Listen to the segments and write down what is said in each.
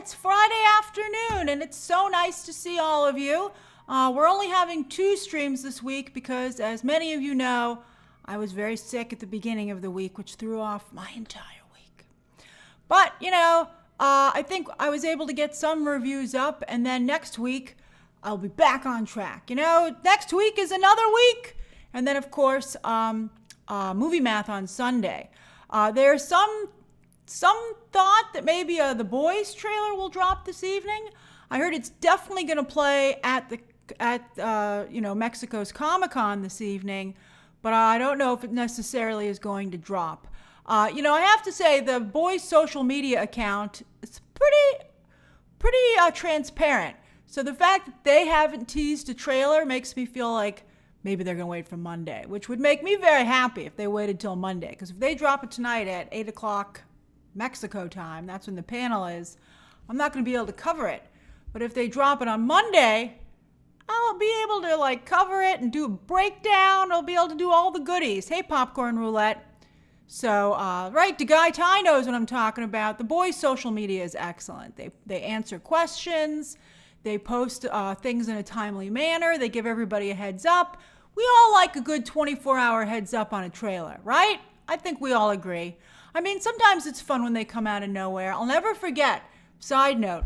it's Friday afternoon, and it's so nice to see all of you. We're only having 2 streams this week because, as many of you know, I was very sick at the beginning of the week, which threw off my entire week. But, I think I was able to get some reviews up, and then next week, I'll be back on track. Next week is another week. And then, of course, Movie Math on Sunday. There's some thought that maybe the Boys trailer will drop this evening. I heard it's definitely going to play at Mexico's Comic-Con this evening, but I don't know if it necessarily is going to drop. I have to say the Boys' social media account is pretty transparent. So the fact that they haven't teased a trailer makes me feel like maybe they're going to wait for Monday, which would make me very happy if they waited till Monday. Because if they drop it tonight at 8 o'clock Mexico time, that's when the panel is, I'm not going to be able to cover it. But if they drop it on Monday, I'll be able to cover it and do a breakdown. I'll be able to do all the goodies. Hey, Popcorn Roulette. So, right, the guy Ty knows what I'm talking about. The Boys' social media is excellent. They answer questions. They post things in a timely manner. They give everybody a heads up. We all like a good 24-hour heads up on a trailer, right? I think we all agree. I mean, sometimes it's fun when they come out of nowhere. I'll never forget, side note,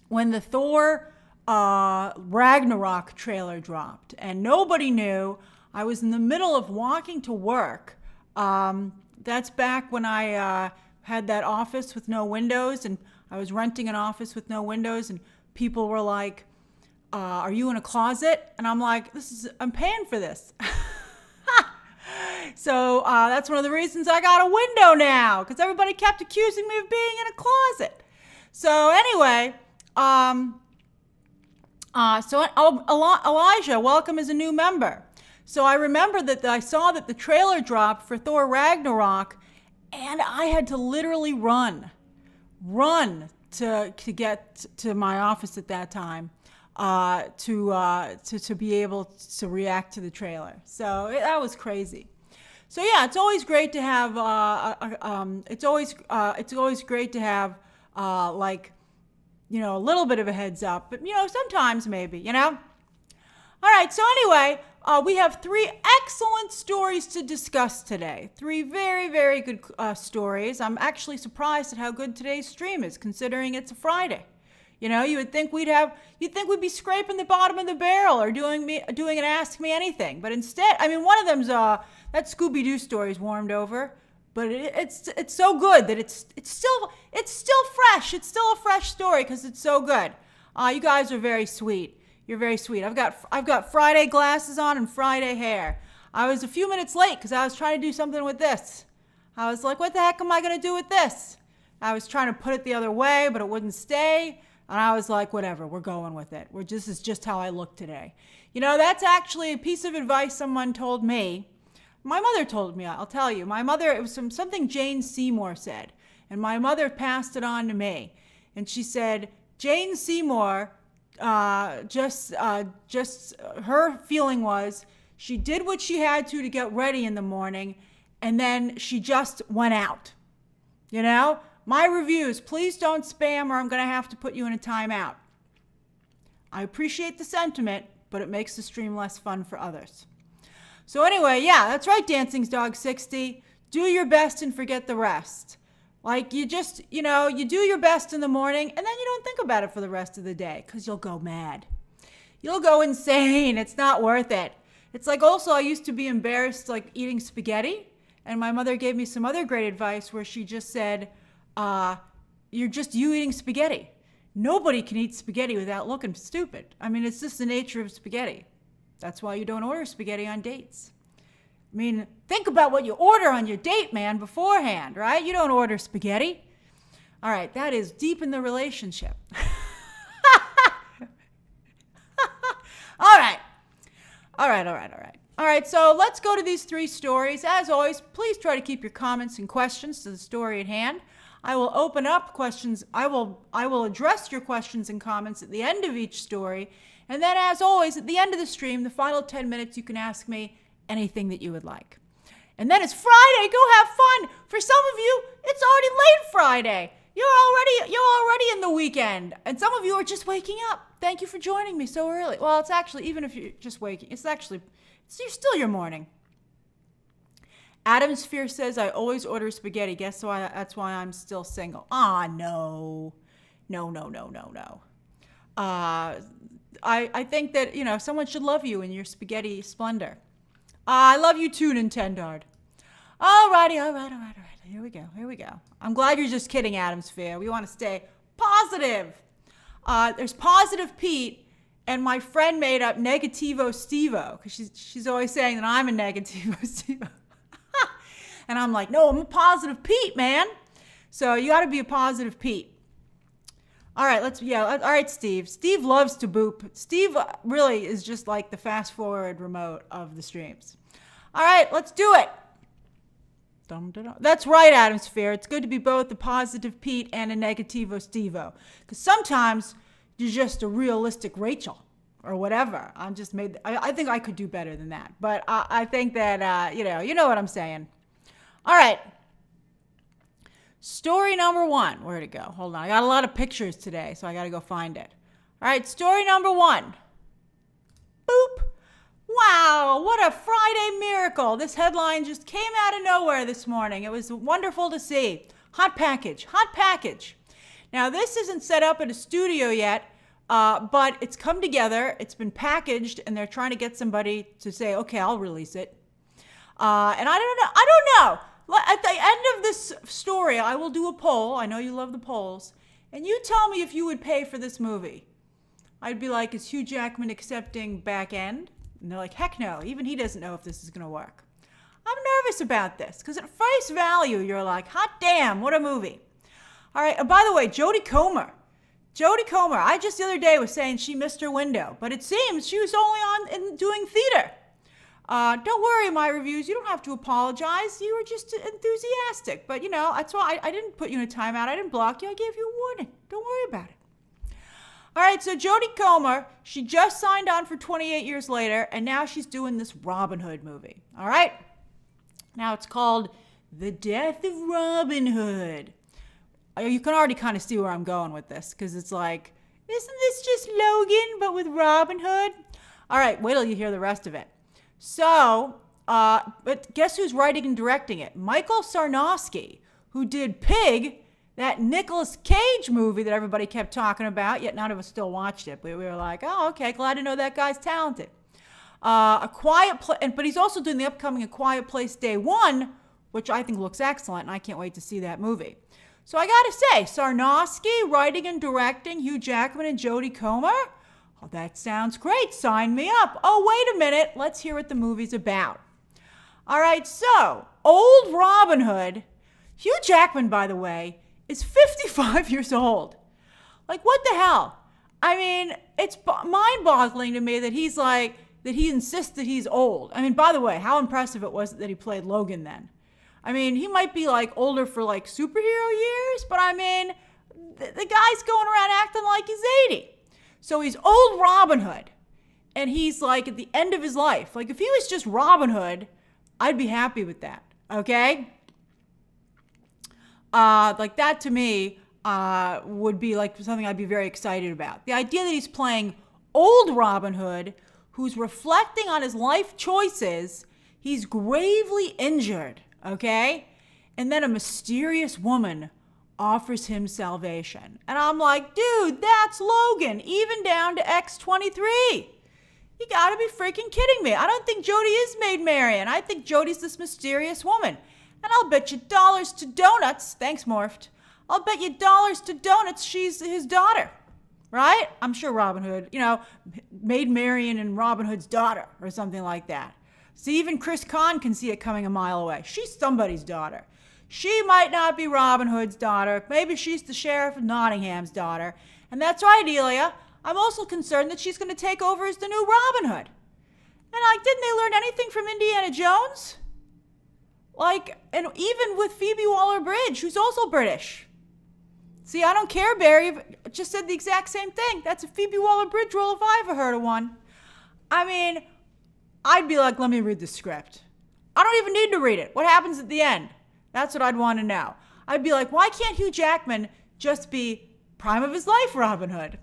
when the Thor Ragnarok trailer dropped and nobody knew. I was in the middle of walking to work. That's back when I had that office with no windows, and I was renting an office with no windows, and people were like, are you in a closet? And I'm like, I'm paying for this. So that's one of the reasons I got a window now, because everybody kept accusing me of being in a closet. So anyway, Elijah, welcome as a new member. So I remember that I saw that the trailer dropped for Thor Ragnarok, and I had to literally run to get to my office at that time to be able to react to the trailer. So that was crazy. So yeah, it's always great to have it's always great to have a little bit of a heads up, but sometimes maybe. All right, so anyway, we have 3 excellent stories to discuss today. 3 very, very good stories. I'm actually surprised at how good today's stream is, considering it's a Friday. You would think we'd be scraping the bottom of the barrel or doing an Ask Me Anything, but instead, one of them's that Scooby Doo story is warmed over, but it's so good that it's still fresh. It's still a fresh story because it's so good. You guys are very sweet. You're very sweet. I've got Friday glasses on and Friday hair. I was a few minutes late because I was trying to do something with this. I was like, what the heck am I going to do with this? I was trying to put it the other way, but it wouldn't stay. And I was like, whatever, we're going with it. This is just how I look today. That's actually a piece of advice someone told me. My mother told me, I'll tell you. My mother, it was something Jane Seymour said. And my mother passed it on to me. And she said, Jane Seymour, just her feeling was she did what she had to get ready in the morning, and then she just went out. My reviews, please don't spam or I'm going to have to put you in a timeout. I appreciate the sentiment, but it makes the stream less fun for others. So anyway, yeah, that's right, Dancing's Dog 60. Do your best and forget the rest. You just, you do your best in the morning and then you don't think about it for the rest of the day because you'll go mad. You'll go insane. It's not worth it. It's also I used to be embarrassed eating spaghetti, and my mother gave me some other great advice where she just said, you're just you eating spaghetti. Nobody can eat spaghetti without looking stupid. It's just the nature of spaghetti. That's why you don't order spaghetti on dates. Think about what you order on your date, man, beforehand, right? You don't order spaghetti. All right, that is deep in the relationship. All right, so let's go to these 3 stories. As always, please try to keep your comments and questions to the story at hand. I will open up questions. I will address your questions and comments at the end of each story. And then, as always, at the end of the stream, the final 10 minutes, you can ask me anything that you would like. And then it's Friday. Go have fun. For some of you, it's already late Friday. You're already in the weekend, and some of you are just waking up. Thank you for joining me so early. Well, it's actually, even if you're just waking, it's still your morning. Adam Sphere says, I always order spaghetti. Guess why? That's why I'm still single. No. I think that, someone should love you in your spaghetti splendor. I love you too, Nintendo. All right. Here we go. I'm glad you're just kidding, Adam Sphere. We want to stay positive. There's Positive Pete, and my friend made up Negativo Stevo, because she's always saying that I'm a Negativo Stevo. And I'm like, no, I'm a Positive Pete, man. So you got to be a Positive Pete. All right, all right, Steve. Steve loves to boop. Steve really is just like the fast forward remote of the streams. All right, let's do it. That's right, Adam Sphere. It's good to be both a Positive Pete and a Negativo Stevo. Because sometimes you're just a realistic Rachel or whatever. I think I could do better than that. But I think that, you know what I'm saying. All right. Story number 1. Where'd it go? Hold on. I got a lot of pictures today, so I got to go find it. All right. Story number 1. Boop. Wow. What a Friday miracle. This headline just came out of nowhere this morning. It was wonderful to see. Hot package. Now, this isn't set up at a studio yet, but it's come together. It's been packaged, and they're trying to get somebody to say, okay, I'll release it. And I don't know. At the end of this story, I will do a poll. I know you love the polls. And you tell me if you would pay for this movie. I'd be like, is Hugh Jackman accepting back end? And they're like, heck no. Even he doesn't know if this is going to work. I'm nervous about this because at face value, you're like, hot damn, what a movie. All right. By the way, Jodie Comer. I just the other day was saying she missed her window. But it seems she was only doing theater. Don't worry, my reviews. You don't have to apologize. You were just enthusiastic. But, that's why I didn't put you in a timeout. I didn't block you. I gave you a warning. Don't worry about it. All right, so Jodie Comer, she just signed on for 28 years later, and now she's doing this Robin Hood movie. All right? Now it's called The Death of Robin Hood. You can already kind of see where I'm going with this, because it's like, isn't this just Logan, but with Robin Hood? All right, wait till you hear the rest of it. So, but guess who's writing and directing it? Michael Sarnowski, who did Pig, that Nicolas Cage movie that everybody kept talking about, yet none of us still watched it. But we were like, oh, okay, glad to know that guy's talented. But he's also doing the upcoming A Quiet Place Day 1, which I think looks excellent, and I can't wait to see that movie. So I gotta say, Sarnowski writing and directing, Hugh Jackman and Jodie Comer. Oh, that sounds great. Sign me up. Oh, wait a minute. Let's hear what the movie's about. All right, so old Robin Hood. Hugh Jackman, by the way, is 55 years old. Like, what the hell? I mean, it's mind-boggling to me that he insists that he's old. I mean, by the way, how impressive it was that he played Logan then. I mean, he might be like older for like superhero years, but I mean, the guy's going around acting like he's 80. So he's old Robin Hood, and he's like at the end of his life. Like if he was just Robin Hood, I'd be happy with that, okay? Like that to me would be like something I'd be very excited about. The idea that he's playing old Robin Hood, who's reflecting on his life choices, he's gravely injured, okay? And then a mysterious woman offers him salvation. And I'm like, dude, that's Logan, even down to X23. You gotta be freaking kidding me. I don't think Jodie is Maid Marian. I think Jodie's this mysterious woman. And I'll bet you dollars to donuts, thanks Morphed, I'll bet you dollars to donuts she's his daughter, right? I'm sure Robin Hood, Maid Marian and Robin Hood's daughter or something like that. See, even Chris Kahn can see it coming a mile away. She's somebody's daughter. She might not be Robin Hood's daughter. Maybe she's the Sheriff of Nottingham's daughter. And that's right, Elia. I'm also concerned that she's going to take over as the new Robin Hood. And didn't they learn anything from Indiana Jones? And even with Phoebe Waller-Bridge, who's also British. See, I don't care, Barry. Just said the exact same thing. That's a Phoebe Waller-Bridge role if I ever heard of one. I mean, I'd be like, let me read the script. I don't even need to read it. What happens at the end? That's what I'd want to know. I'd be like, why can't Hugh Jackman just be prime of his life Robin Hood.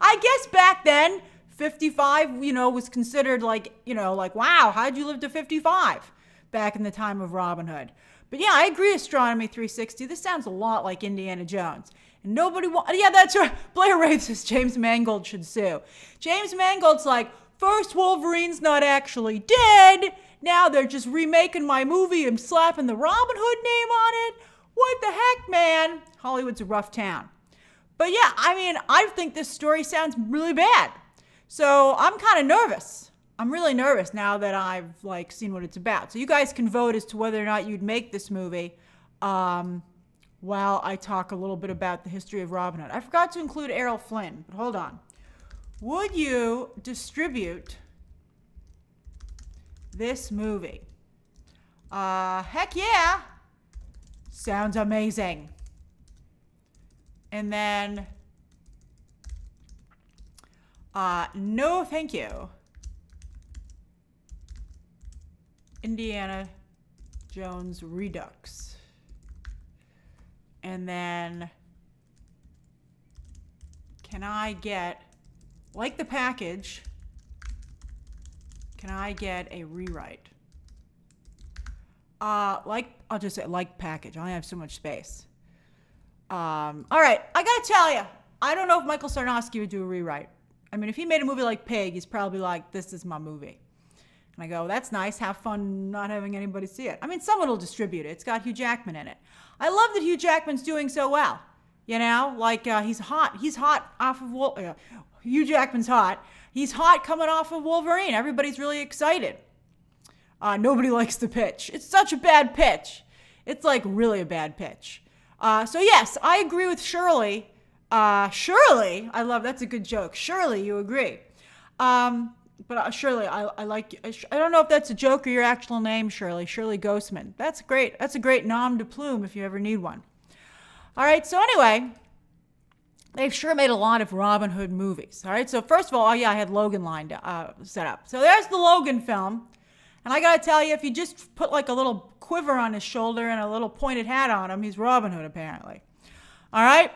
I guess back then, 55, was considered like, wow, how'd you live to 55 back in the time of Robin Hood? But yeah, I agree, Astronomy 360. This sounds a lot like Indiana Jones. And yeah, that's right. Blair Ray says James Mangold should sue. James Mangold's like, first Wolverine's not actually dead. Now they're just remaking my movie and slapping the Robin Hood name on it. What the heck, man? Hollywood's a rough town. But yeah, I think this story sounds really bad. So I'm kind of nervous. I'm really nervous now that I've seen what it's about. So you guys can vote as to whether or not you'd make this movie while I talk a little bit about the history of Robin Hood. I forgot to include Errol Flynn, but hold on. Would you distribute this movie? Heck yeah. Sounds amazing. And then, no thank you. Indiana Jones Redux. And then, can I get, like the package, can I get a rewrite? I'll just say like package. I only have so much space. All right, I gotta tell you, I don't know if Michael Sarnowski would do a rewrite. If he made a movie like Pig, he's probably like, this is my movie. And I go, that's nice. Have fun not having anybody see it. Someone will distribute it. It's got Hugh Jackman in it. I love that Hugh Jackman's doing so well. He's hot. He's hot off of Hugh Jackman's hot. He's hot coming off of Wolverine. Everybody's really excited. Nobody likes the pitch. It's such a bad pitch. It's really a bad pitch. So yes, I agree with Shirley. Shirley, that's a good joke. Shirley, you agree. But Shirley, I like, I don't know if that's a joke or your actual name, Shirley. Shirley Ghostman. That's great. That's a great nom de plume if you ever need one. All right, so anyway, they've sure made a lot of Robin Hood movies. All right, so first of all, I had Logan lined set up. So there's the Logan film. And I gotta tell you, if you just put a little quiver on his shoulder and a little pointed hat on him, he's Robin Hood apparently. All right.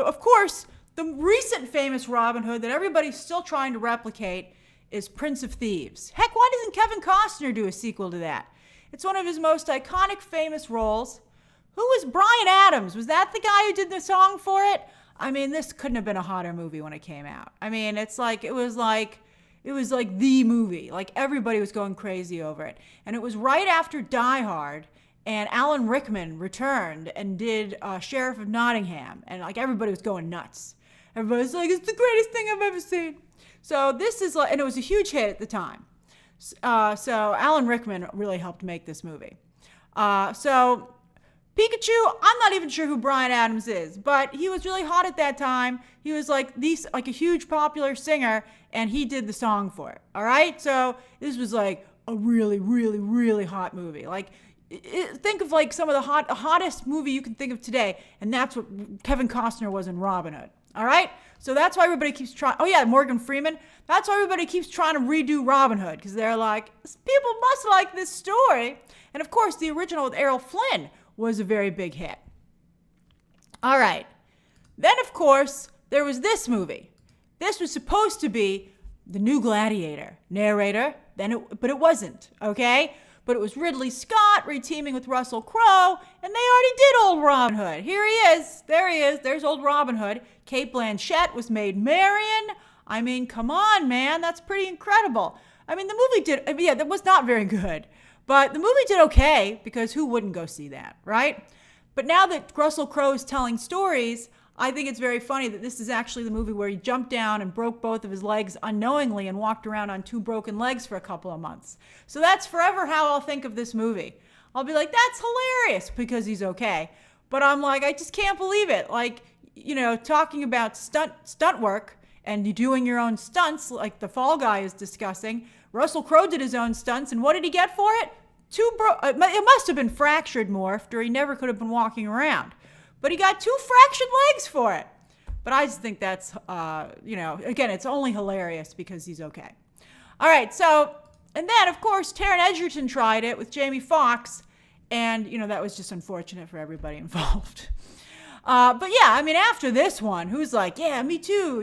Of course, the recent famous Robin Hood that everybody's still trying to replicate is Prince of Thieves. Heck, why doesn't Kevin Costner do a sequel to that? It's one of his most iconic, famous roles. Who was Bryan Adams? Was that the guy who did the song for it? This couldn't have been a hotter movie when it came out. It was like the movie. Everybody was going crazy over it. And it was right after Die Hard, and Alan Rickman returned and did Sheriff of Nottingham. And everybody was going nuts. Everybody's like, it's the greatest thing I've ever seen. So this is and it was a huge hit at the time. So Alan Rickman really helped make this movie. So Pikachu, I'm not even sure who Bryan Adams is, but he was really hot at that time. He was a huge popular singer, and he did the song for it. All right, so this was a really, really, really hot movie. Think of some of the hottest movie you can think of today, and that's what Kevin Costner was in Robin Hood. All right, so that's why everybody keeps trying. Oh yeah, Morgan Freeman. That's why everybody keeps trying to redo Robin Hood, because they're like, people must like this story. And of course, the original with Errol Flynn was a very big hit. All right. Then, of course, there was this movie. This was supposed to be The New Gladiator. Narrator, but it wasn't, okay? But it was Ridley Scott reteaming with Russell Crowe, and they already did old Robin Hood. Here he is. There he is. There's old Robin Hood. Cate Blanchett was made Marion. Come on, man. That's pretty incredible. The movie did, that was not very good. But the movie did okay, because who wouldn't go see that, right? But now that Russell Crowe is telling stories, I think it's very funny that this is actually the movie where he jumped down and broke both of his legs unknowingly and walked around on 2 broken legs for a couple of months. So that's forever how I'll think of this movie. I'll be like, that's hilarious, because he's okay. But I'm like, I just can't believe it. Talking about stunt work and you doing your own stunts, like the Fall Guy is discussing. Russell Crowe did his own stunts, and what did he get for it? It must have been fractured morphed, or he never could have been walking around. But he got 2 fractured legs for it. But I just think that's, again, it's only hilarious because he's okay. All right, so, and then, of course, Taron Egerton tried it with Jamie Foxx, And, that was just unfortunate for everybody involved. But yeah, I mean, after this one, who's like, yeah, me too,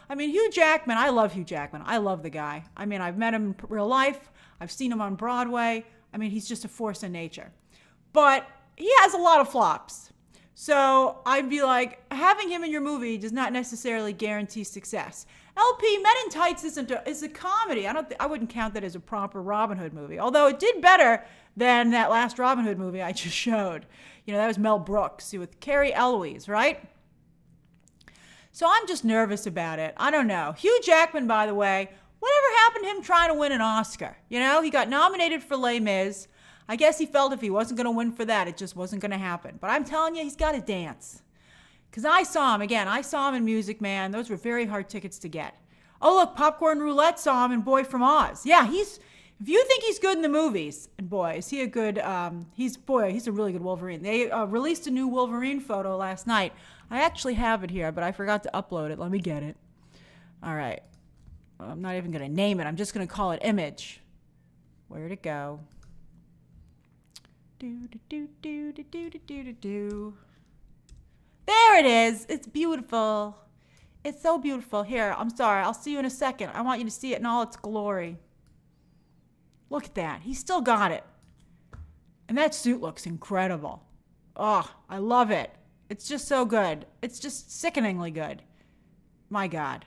I mean, Hugh Jackman, I love Hugh Jackman. I love the guy. I mean, I've met him in real life. I've seen him on Broadway. I mean, he's just a force of nature. But he has a lot of flops. So I'd be like, having him in your movie does not necessarily guarantee success. LP, Men in Tights is a comedy. I wouldn't count that as a proper Robin Hood movie. Although it did better than that last Robin Hood movie I just showed. That was Mel Brooks with Carrie Eloise, right? So I'm just nervous about it. I don't know. Hugh Jackman, by the way, whatever happened to him trying to win an Oscar? He got nominated for Les Mis. I guess he felt if he wasn't going to win for that, it just wasn't going to happen. But I'm telling you, he's got to dance. Because I saw him in Music Man. Those were very hard tickets to get. Oh, look, Popcorn Roulette saw him in Boy from Oz. Yeah, if you think he's good in the movies, and boy, is he a good, he's a really good Wolverine. They released a new Wolverine photo last night. I actually have it here, but I forgot to upload it. Let me get it. All right. I'm not even going to name it. I'm just going to call it Image. Where'd it go? There it is. It's beautiful. It's so beautiful. Here, I'm sorry. I'll see you in a second. I want you to see it in all its glory. Look at that. He's still got it. And that suit looks incredible. Oh, I love it. It's just so good. It's just sickeningly good. My God.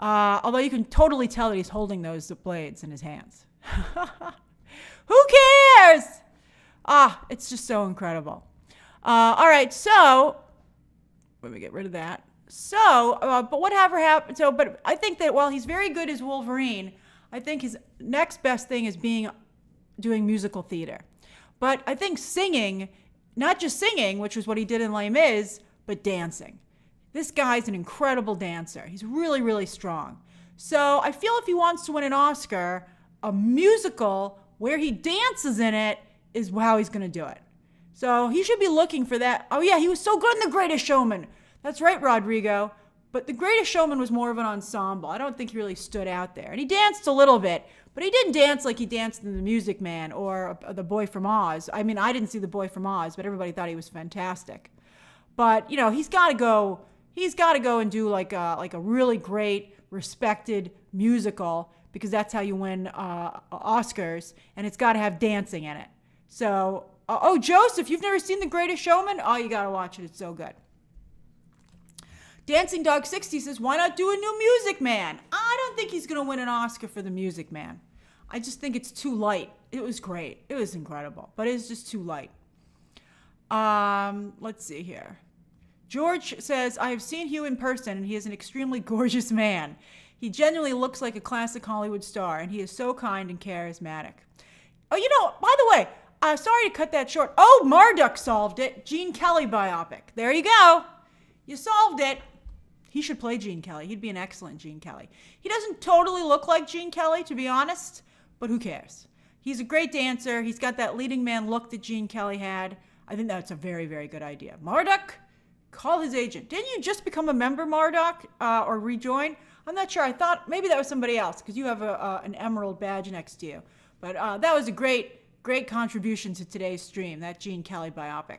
Although you can totally tell that he's holding those blades in his hands. Who cares? It's just so incredible. All right, so let me get rid of that. So, but whatever happened? But I think that while he's very good as Wolverine, I think his next best thing is doing musical theater. But I think singing, not just singing, which was what he did in Les Mis, but dancing. This guy's an incredible dancer. He's really, really strong. So I feel if he wants to win an Oscar, a musical where he dances in it is how he's going to do it. So he should be looking for that. Oh yeah, he was so good in The Greatest Showman. That's right, Rodrigo. But The Greatest Showman was more of an ensemble. I don't think he really stood out there. And he danced a little bit, but he didn't dance like he danced in The Music Man or The Boy from Oz. I mean, I didn't see The Boy from Oz, but everybody thought he was fantastic. But, he's got to go and do like a really great, respected musical, because that's how you win Oscars, and it's got to have dancing in it. So, Joseph, you've never seen The Greatest Showman? Oh, you got to watch it. It's so good. Dancing Dog 60 says, why not do a new Music Man? I don't think he's going to win an Oscar for The Music Man. I just think it's too light. It was great. It was incredible, but it's just too light. Let's see here. George says, I have seen Hugh in person, and he is an extremely gorgeous man. He genuinely looks like a classic Hollywood star, and he is so kind and charismatic. Oh, by the way, sorry to cut that short. Oh, Marduk solved it. Gene Kelly biopic. There you go. You solved it. He should play Gene Kelly. He'd be an excellent Gene Kelly. He doesn't totally look like Gene Kelly, to be honest, but who cares? He's a great dancer. He's got that leading man look that Gene Kelly had. I think that's a very, very good idea. Marduk, call his agent. Didn't you just become a member, Marduk, or rejoin? I'm not sure. I thought maybe that was somebody else, because you have an emerald badge next to you. But that was a great, great contribution to today's stream, that Gene Kelly biopic.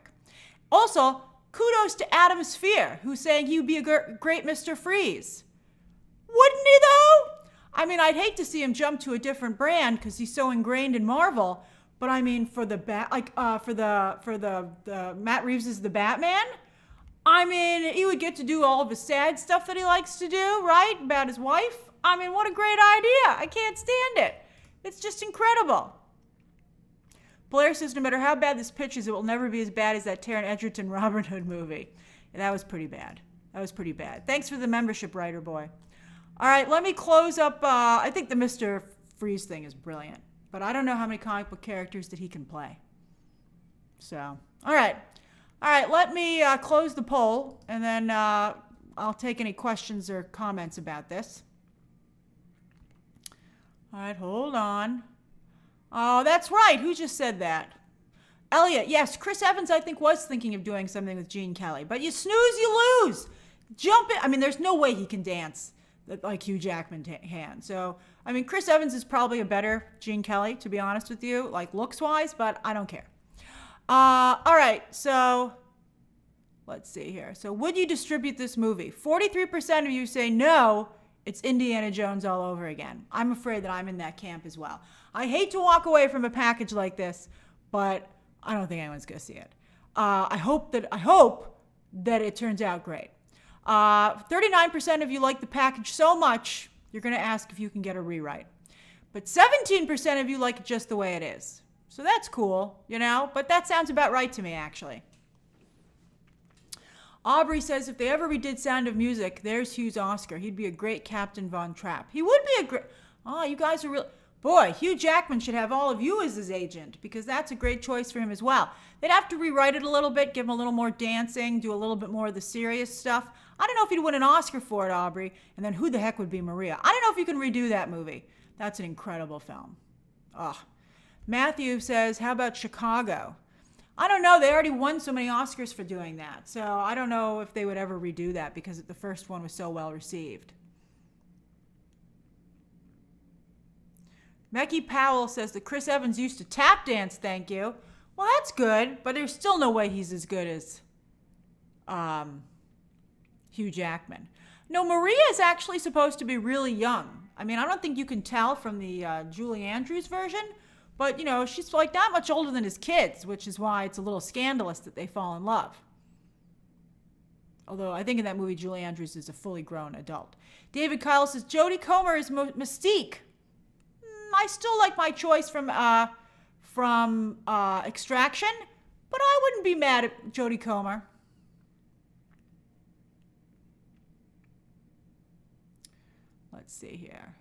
Also, kudos to Adam Sphere, who's saying he would be a great Mr. Freeze. Wouldn't he, though? I mean, I'd hate to see him jump to a different brand because he's so ingrained in Marvel. But I mean, for the Matt Reeves is the Batman. I mean, he would get to do all of the sad stuff that he likes to do, right? About his wife. I mean, what a great idea. I can't stand it. It's just incredible. Blair says, no matter how bad this pitch is, it will never be as bad as that Taron Egerton Robin Hood movie. And that was pretty bad. Thanks for the membership, writer boy. All right, let me close up. I think the Mr. Freeze thing is brilliant. But I don't know how many comic book characters that he can play. So, all right, let me close the poll, and then I'll take any questions or comments about this. All right, hold on. Oh, that's right. Who just said that? Elliot, yes, Chris Evans, I think, was thinking of doing something with Gene Kelly. But you snooze, you lose. Jump in. I mean, there's no way he can dance like Hugh Jackman can. So, I mean, Chris Evans is probably a better Gene Kelly, to be honest with you, like looks-wise, but I don't care. All right, so let's see here. So would you distribute this movie? 43% of you say no, it's Indiana Jones all over again. I'm afraid that I'm in that camp as well. I hate to walk away from a package like this, but I don't think anyone's going to see it. I hope that it turns out great. 39% of you like the package so much, you're going to ask if you can get a rewrite. But 17% of you like it just the way it is. So that's cool, but that sounds about right to me, actually. Aubrey says if they ever redid Sound of Music, there's Hugh's Oscar. He'd be a great Captain Von Trapp. He would be a great... Oh, you guys are real... Boy, Hugh Jackman should have all of you as his agent, because that's a great choice for him as well. They'd have to rewrite it a little bit, give him a little more dancing, do a little bit more of the serious stuff. I don't know if he'd win an Oscar for it, Aubrey. And then who the heck would be Maria? I don't know if you can redo that movie. That's an incredible film. Ugh. Matthew says, how about Chicago? I don't know. They already won so many Oscars for doing that. So I don't know if they would ever redo that because the first one was so well received. Becky Powell says that Chris Evans used to tap dance, thank you. Well, that's good, but there's still no way he's as good as Hugh Jackman. No, Maria is actually supposed to be really young. I mean, I don't think you can tell from the Julie Andrews version, but, she's like not much older than his kids, which is why it's a little scandalous that they fall in love. Although I think in that movie, Julie Andrews is a fully grown adult. David Kyle says, Jodie Comer is Mystique. I still like my choice from Extraction, but I wouldn't be mad at Jodie Comer. Let's see here.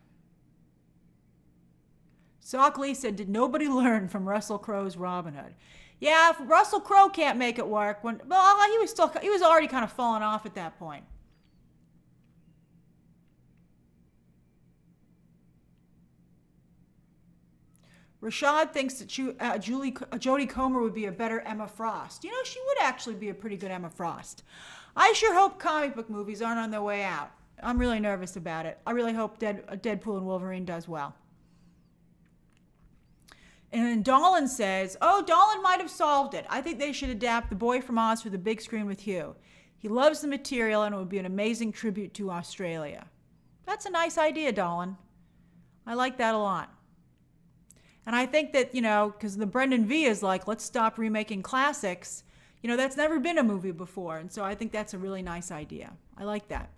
Sock Lee said, did nobody learn from Russell Crowe's Robin Hood? Yeah, if Russell Crowe can't make it work, he was already kind of falling off at that point. Rashad thinks that Jodie Comer would be a better Emma Frost. She would actually be a pretty good Emma Frost. I sure hope comic book movies aren't on their way out. I'm really nervous about it. I really hope Deadpool and Wolverine does well. And then Dolan says, Dolan might have solved it. I think they should adapt The Boy from Oz for the big screen with Hugh. He loves the material and it would be an amazing tribute to Australia. That's a nice idea, Dolan. I like that a lot. And I think that, because the Brendan V is like, let's stop remaking classics. That's never been a movie before. And so I think that's a really nice idea. I like that.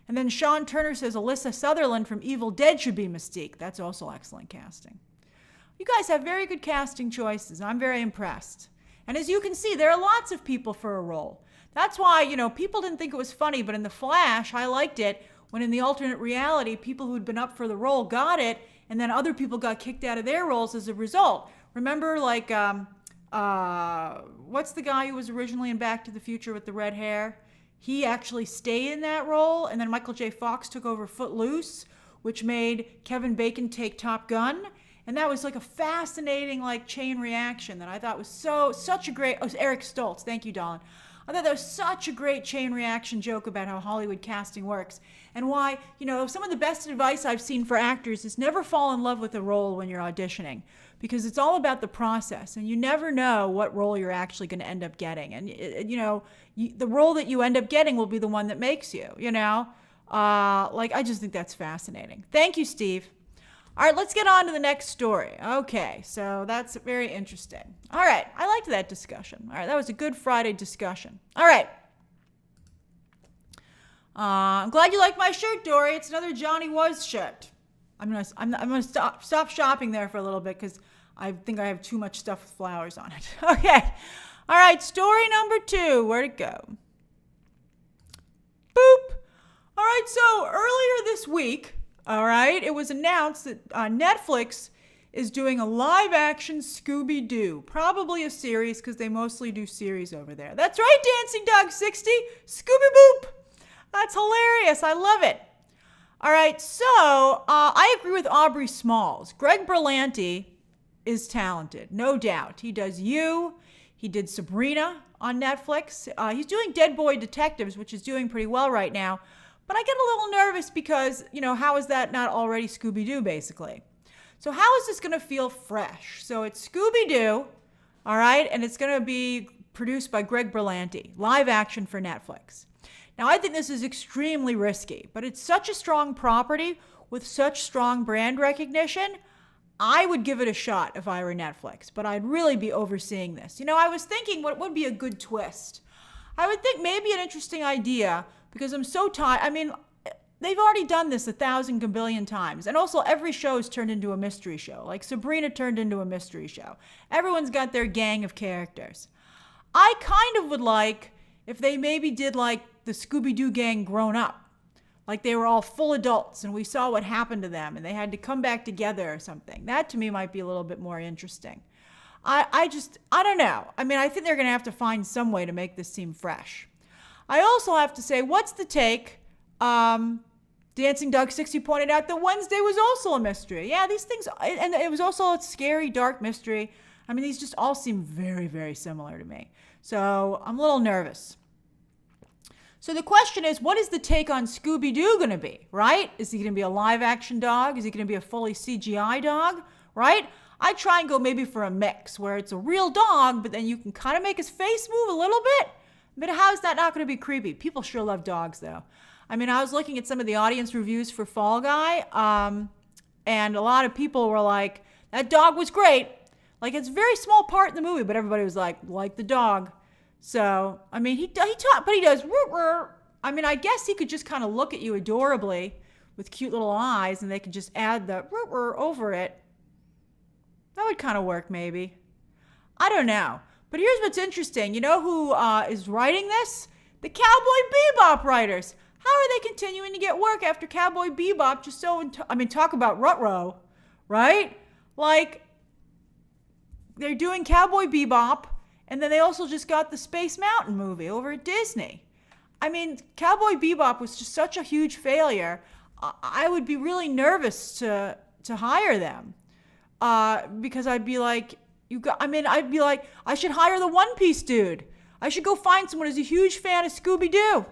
And then Sean Turner says Alyssa Sutherland from Evil Dead should be Mystique. That's also excellent casting. You guys have very good casting choices. I'm very impressed. And as you can see, there are lots of people for a role. That's why, people didn't think it was funny, but in The Flash, I liked it when in the alternate reality, people who'd been up for the role got it, and then other people got kicked out of their roles as a result. Remember, what's the guy who was originally in Back to the Future with the red hair? He actually stayed in that role, and then Michael J. Fox took over Footloose, which made Kevin Bacon take Top Gun. And that was like a fascinating chain reaction that I thought was such a great... Oh, Eric Stoltz. Thank you, Dolan. I thought that was such a great chain reaction joke about how Hollywood casting works and why, some of the best advice I've seen for actors is never fall in love with a role when you're auditioning because it's all about the process and you never know what role you're actually going to end up getting. And, the role that you end up getting will be the one that makes you, I just think that's fascinating. Thank you, Steve. All right, let's get on to the next story. Okay, so that's very interesting. All right, I liked that discussion. All right, that was a good Friday discussion. All right. I'm glad you like my shirt, Dory. It's another Johnny Was shirt. I'm gonna stop shopping there for a little bit because I think I have too much stuff with flowers on it. Okay. All right, story number 2. Where'd it go? Boop. All right, so earlier this week, all right, it was announced that Netflix is doing a live-action Scooby Doo, probably a series because they mostly do series over there. That's right, Dancing Dog 60, Scooby Boop. That's hilarious. I love it. All right, so I agree with Aubrey Smalls. Greg Berlanti is talented, no doubt. He does You. He did Sabrina on Netflix. He's doing Dead Boy Detectives, which is doing pretty well right now. But I get a little nervous because, how is that not already Scooby Doo, basically? So how is this going to feel fresh? So it's Scooby Doo, All right, and it's going to be produced by Greg Berlanti, live action for Netflix. Now, I think this is extremely risky, but it's such a strong property with such strong brand recognition. I would give it a shot if I were Netflix, but I'd really be overseeing this. I was thinking what would be a good twist. I would think maybe an interesting idea, because I'm so tired. I mean, they've already done this 1,000 gabillion times. And also every show is turned into a mystery show. Like Sabrina turned into a mystery show. Everyone's got their gang of characters. I kind of would like if they maybe did like the Scooby Doo gang grown up. Like they were all full adults and we saw what happened to them and they had to come back together or something. That to me might be a little bit more interesting. I don't know. I mean, I think they're going to have to find some way to make this seem fresh. I also have to say, what's the take? Dancing Dog 60 pointed out that Wednesday was also a mystery. Yeah, these things, and it was also a scary, dark mystery. I mean, these just all seem very, very similar to me. So I'm a little nervous. So the question is, what is the take on Scooby Doo going to be, right? Is he going to be a live action dog? Is he going to be a fully CGI dog, right? I try and go maybe for a mix where it's a real dog, but then you can kind of make his face move a little bit. But how is that not going to be creepy? People sure love dogs, though. I mean, I was looking at some of the audience reviews for Fall Guy, and a lot of people were like, that dog was great. Like, it's a very small part in the movie, but everybody was like the dog. So, I mean, he talks, but he does. I mean, I guess he could just kind of look at you adorably with cute little eyes, and they could just add the over it. That would kind of work, maybe. I don't know. But here's what's interesting. You know who is writing this? The Cowboy Bebop writers. How are they continuing to get work after Cowboy Bebop just talk about Ruh-roh, right? Like, they're doing Cowboy Bebop, and then they also just got the Space Mountain movie over at Disney. I mean, Cowboy Bebop was just such a huge failure. I would be really nervous to hire them because I'd be like, I'd be like, I should hire the One Piece dude. I should go find someone who's a huge fan of Scooby Doo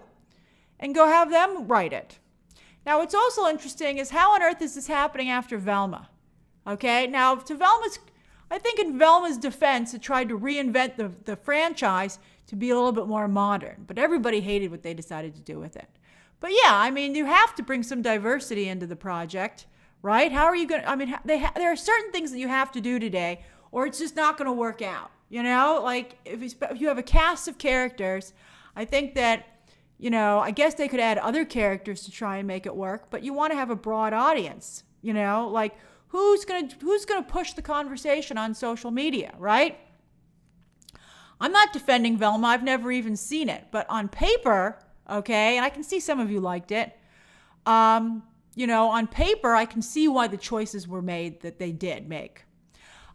and go have them write it. Now, what's also interesting is how on earth is this happening after Velma? Okay, now I think in Velma's defense, it tried to reinvent the franchise to be a little bit more modern, but everybody hated what they decided to do with it. But yeah, I mean, you have to bring some diversity into the project, right? How are you going to, I mean, there are certain things that you have to do today, or it's just not going to work out, you know? Like, if you have a cast of characters, I think that, you know, I guess they could add other characters to try and make it work, but you want to have a broad audience, you know? Like, who's going to push the conversation on social media, right? I'm not defending Velma. I've never even seen it. But on paper, okay, and I can see some of you liked it, you know, on paper, I can see why the choices were made that they did make.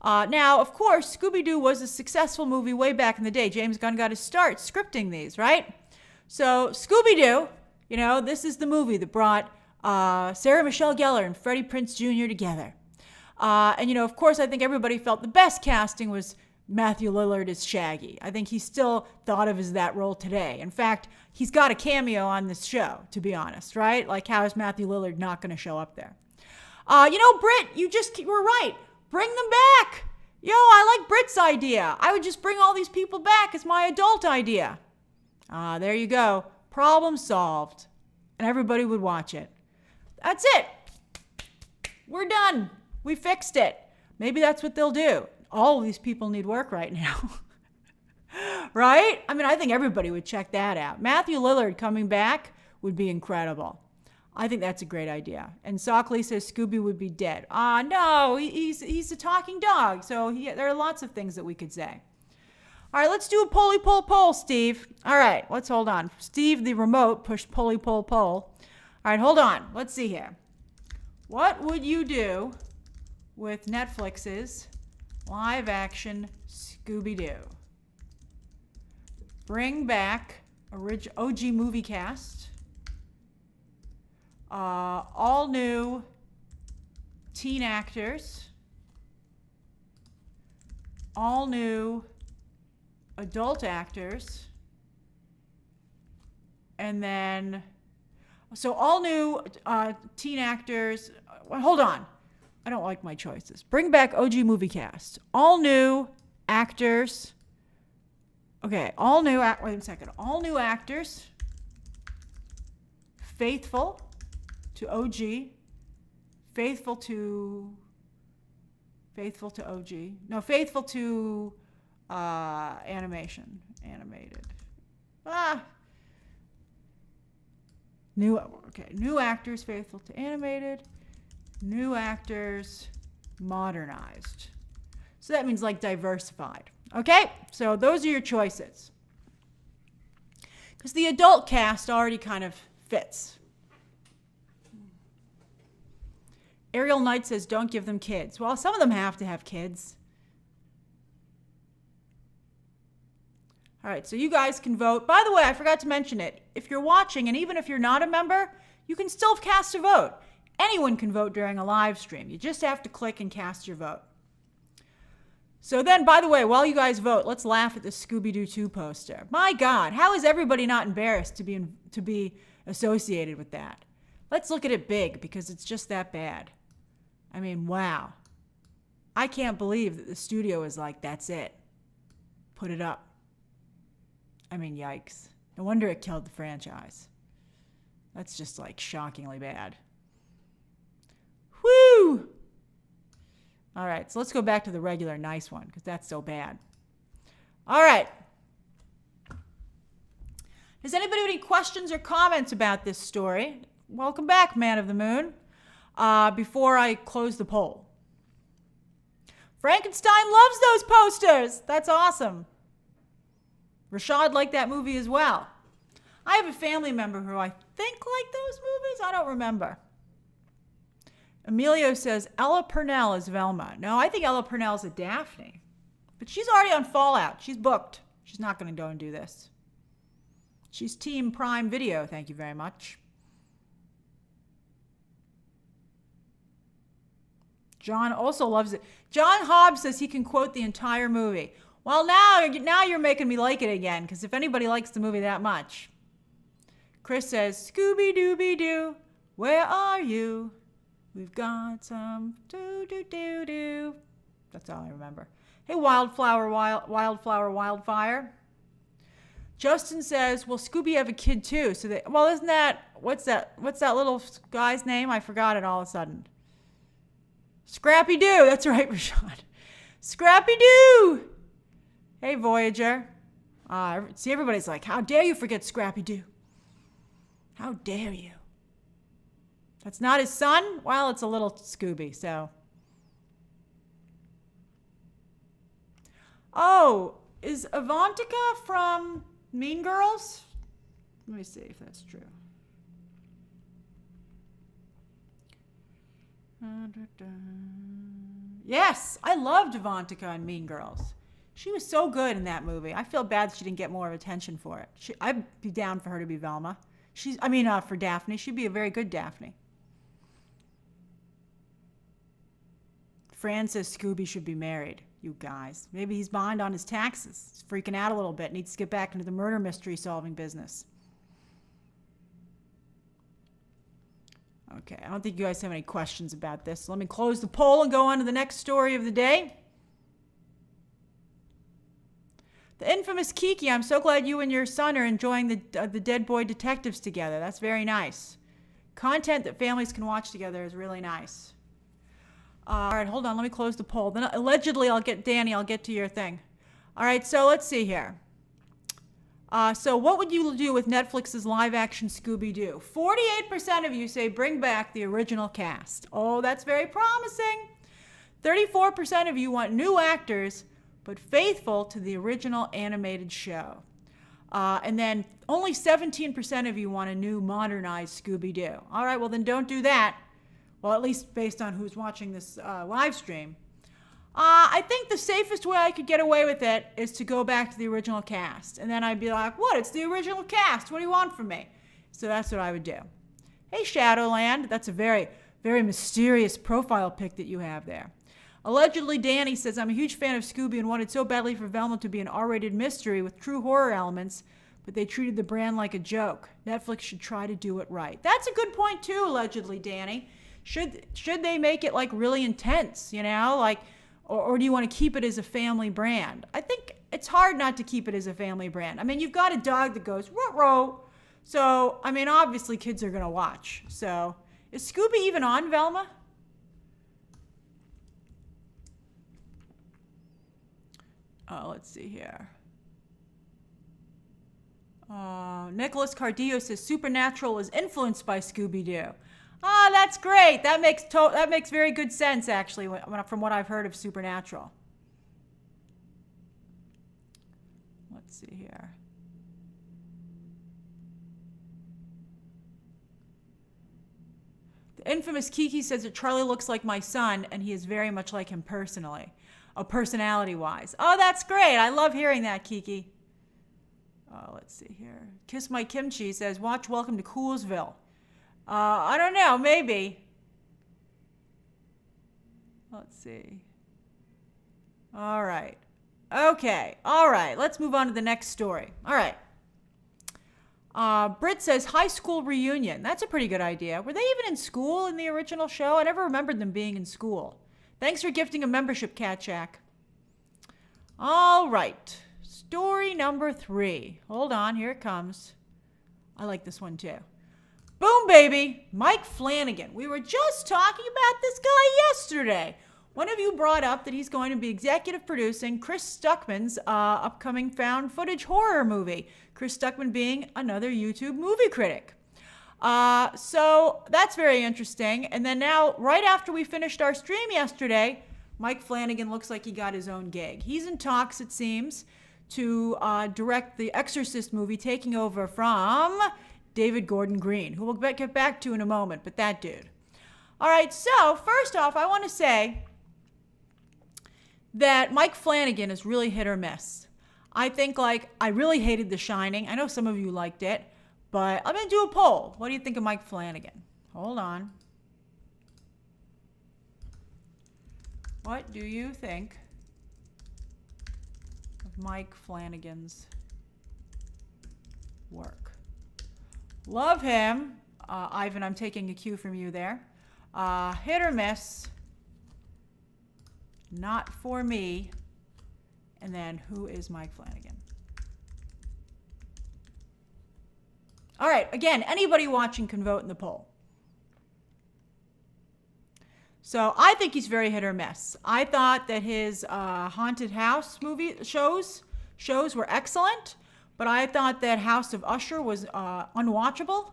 Now, of course, Scooby Doo was a successful movie way back in the day. James Gunn got his start scripting these, right? So Scooby Doo, you know, this is the movie that brought Sarah Michelle Gellar and Freddie Prinze Jr. together. And, you know, of course, I think everybody felt the best casting was Matthew Lillard as Shaggy. I think he's still thought of as that role today. In fact, he's got a cameo on this show, to be honest, right? Like, how is Matthew Lillard not going to show up there? You know, Britt, you were right. Bring them back. Yo, I like Britt's idea. I would just bring all these people back as my adult idea. There you go. Problem solved. And everybody would watch it. That's it. We're done. We fixed it. Maybe that's what they'll do. All of these people need work right now. Right? I mean, I think everybody would check that out. Matthew Lillard coming back would be incredible. I think that's a great idea. And Sockley says Scooby would be dead. No, he's a talking dog. So there are lots of things that we could say. All right, let's do a pulley pull poll, Steve. All right, let's hold on. Steve, the remote, pushed pulley pull poll. All right, hold on. Let's see here. What would you do with Netflix's live action Scooby Doo? Bring back OG movie cast. All new teen actors. All new adult actors. And then, so all new teen actors. Hold on. I don't like my choices. Bring back OG movie cast. All new actors. Okay, wait a second. All new actors. Faithful to OG. Faithful to OG. No, faithful to animated. New actors faithful to animated. New actors modernized. So that means like diversified. Okay? So those are your choices. Because the adult cast already kind of fits. Ariel Knight says, don't give them kids. Well, some of them have to have kids. All right, so you guys can vote. By the way, I forgot to mention it. If you're watching, and even if you're not a member, you can still cast a vote. Anyone can vote during a live stream. You just have to click and cast your vote. So then, by the way, while you guys vote, let's laugh at the Scooby Doo 2 poster. My God, how is everybody not embarrassed to be associated with that? Let's look at it big, because it's just that bad. I mean, wow. I can't believe that the studio is like, that's it. Put it up. I mean, yikes. No wonder it killed the franchise. That's just like shockingly bad. Woo! All right, so let's go back to the regular nice one, because that's so bad. All right. Does anybody have any questions or comments about this story? Welcome back, Man of the Moon. Before I close the poll. Frankenstein loves those posters. That's awesome. Rashad liked that movie as well. I have a family member who I think liked those movies. I don't remember. Emilio says Ella Purnell is Velma. No, I think Ella Purnell is a Daphne. But she's already on Fallout. She's booked. She's not going to go and do this. She's Team Prime Video. Thank you very much. John also loves it. John Hobbs says he can quote the entire movie. Well, now you're making me like it again, because if anybody likes the movie that much. Chris says, Scooby Dooby Doo, where are you? We've got some do-do-do-do. That's all I remember. Hey, Wildfire. Justin says, well, Scooby have a kid too. So isn't that, what's that little guy's name? I forgot it all of a sudden. Scrappy Doo. That's right, Rashad. Scrappy Doo. Hey, Voyager. See, everybody's like, how dare you forget Scrappy Doo? How dare you? That's not his son? Well, it's a little Scooby, so. Oh, is Avantika from Mean Girls? Let me see if that's true. Yes, I loved Avantika in Mean Girls. She was so good in that movie. I feel bad she didn't get more attention for it. I'd be down for her to be Velma. For Daphne. She'd be a very good Daphne. Fran says Scooby should be married. You guys. Maybe he's behind on his taxes. He's freaking out a little bit. Needs to get back into the murder mystery solving business. Okay, I don't think you guys have any questions about this. So let me close the poll and go on to the next story of the day. The infamous Kiki, I'm so glad you and your son are enjoying the Dead Boy Detectives together. That's very nice. Content that families can watch together is really nice. All right, hold on. Let me close the poll. Then allegedly, I'll get to your thing. All right, so let's see here. So what would you do with Netflix's live-action Scooby Doo? 48% of you say bring back the original cast. Oh, that's very promising. 34% of you want new actors, but faithful to the original animated show. And then only 17% of you want a new modernized Scooby Doo. All right, well then don't do that. Well, at least based on who's watching this live stream. I think the safest way I could get away with it is to go back to the original cast. And then I'd be like, what? It's the original cast. What do you want from me? So that's what I would do. Hey, Shadowland. That's a very, very mysterious profile pic that you have there. Allegedly, Danny says, I'm a huge fan of Scooby and wanted so badly for Velma to be an R-rated mystery with true horror elements, but they treated the brand like a joke. Netflix should try to do it right. That's a good point, too, allegedly, Danny. Should they make it, like, really intense, you know? Like, Or do you want to keep it as a family brand? I think it's hard not to keep it as a family brand. I mean, you've got a dog that goes, ruh-roh. So, I mean, obviously kids are going to watch. So, is Scooby even on, Velma? Let's see here. Nicholas Cardillo says Supernatural is influenced by Scooby Doo. Ah, that's great. That makes very good sense, actually, from what I've heard of Supernatural. Let's see here. The infamous Kiki says that Charlie looks like my son, and he is very much like him personality-wise. Oh, that's great. I love hearing that, Kiki. Let's see here. Kiss My Kimchi says, watch Welcome to Coolsville. I don't know, maybe. Let's see. All right. Okay. All right. Let's move on to the next story. All right. Britt says, high school reunion. That's a pretty good idea. Were they even in school in the original show? I never remembered them being in school. Thanks for gifting a membership, Cat Shack. All right. Story number 3. Hold on. Here it comes. I like this one, too. Boom, baby. Mike Flanagan. We were just talking about this guy yesterday. One of you brought up that he's going to be executive producing Chris Stuckman's upcoming found footage horror movie. Chris Stuckman being another YouTube movie critic. So that's very interesting. And then now, right after we finished our stream yesterday, Mike Flanagan looks like he got his own gig. He's in talks, it seems, to direct the Exorcist movie, taking over from David Gordon Green, who we'll get back to in a moment, but that dude. All right, so first off, I want to say that Mike Flanagan is really hit or miss. I think, I really hated The Shining. I know some of you liked it, but I'm going to do a poll. What do you think of Mike Flanagan? Hold on. What do you think of Mike Flanagan's work? Love him. Ivan, I'm taking a cue from you there. Hit or miss. Not for me. And then, who is Mike Flanagan? All right, again, anybody watching can vote in the poll. So I think he's very hit or miss. I thought that his haunted house movie shows were excellent, but I thought that House of Usher was unwatchable,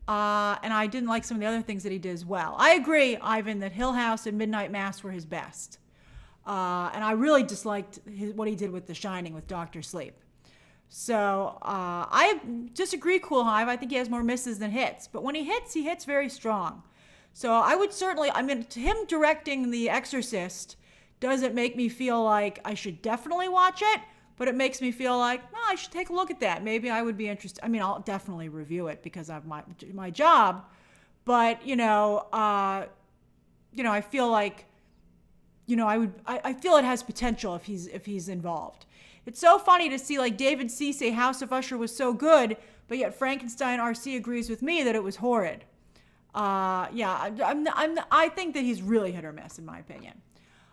and I didn't like some of the other things that he did as well. I agree, Ivan, that Hill House and Midnight Mass were his best. And I really disliked what he did with The Shining with Dr. Sleep. So I disagree, Cool Hive. I think he has more misses than hits. But when he hits very strong. So I would certainly, him directing The Exorcist doesn't make me feel like I should definitely watch it, but it makes me feel like, no, I should take a look at that. Maybe I would be interested. I'll definitely review it because of my job. But, I feel like, I feel it has potential if he's involved. It's so funny to see David C. say House of Usher was so good, but yet Frankenstein RC agrees with me that it was horrid. I think that he's really hit or miss in my opinion.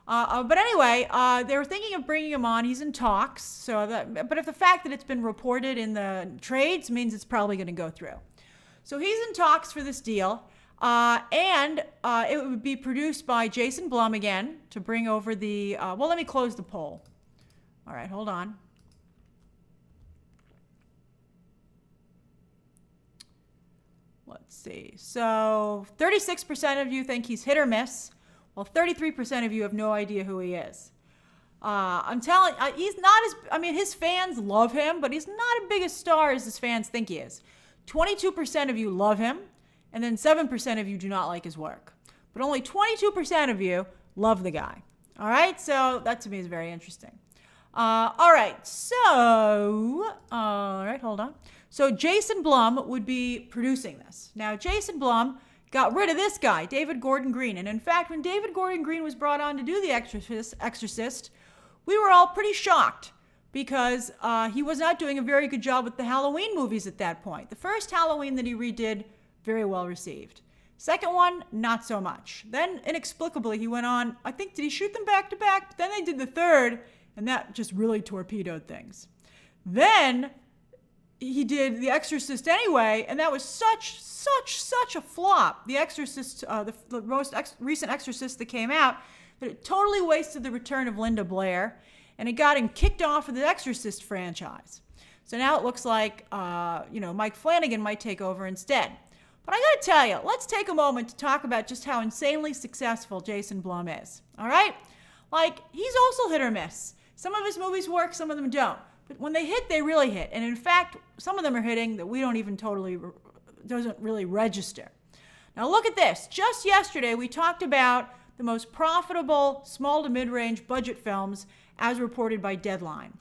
But anyway, they were thinking of bringing him on. He's in talks. But if the fact that it's been reported in the trades means it's probably going to go through. So he's in talks for this deal. And it would be produced by Jason Blum again to bring over the, let me close the poll. All right, hold on. Let's see. So 36% of you think he's hit or miss, while 33% of you have no idea who he is. I'm telling he's not his fans love him, but he's not as big a star as his fans think he is. 22% of you love him. And then 7% of you do not like his work. But only 22% of you love the guy. All right? So that to me is very interesting. All right. Hold on. So Jason Blum would be producing this. Now, Jason Blum got rid of this guy, David Gordon Green. And in fact, when David Gordon Green was brought on to do The Exorcist, we were all pretty shocked because he was not doing a very good job with the Halloween movies at that point. The first Halloween that he redid, very well received. Second one, not so much. Then, inexplicably, he went on, I think, did he shoot them back to back? But then they did the third, and that just really torpedoed things. Then he did The Exorcist anyway, and that was such a flop. The Exorcist, the most recent Exorcist that came out, that it totally wasted the return of Linda Blair, and it got him kicked off of the Exorcist franchise. So now it looks like, Mike Flanagan might take over instead. But I gotta tell you, let's take a moment to talk about just how insanely successful Jason Blum is. All right? Like, he's also hit or miss. Some of his movies work, some of them don't. But when they hit, they really hit. And in fact, some of them are hitting that we don't even doesn't really register. Now look at this. Just yesterday, we talked about the most profitable small to mid-range budget films as reported by Deadline.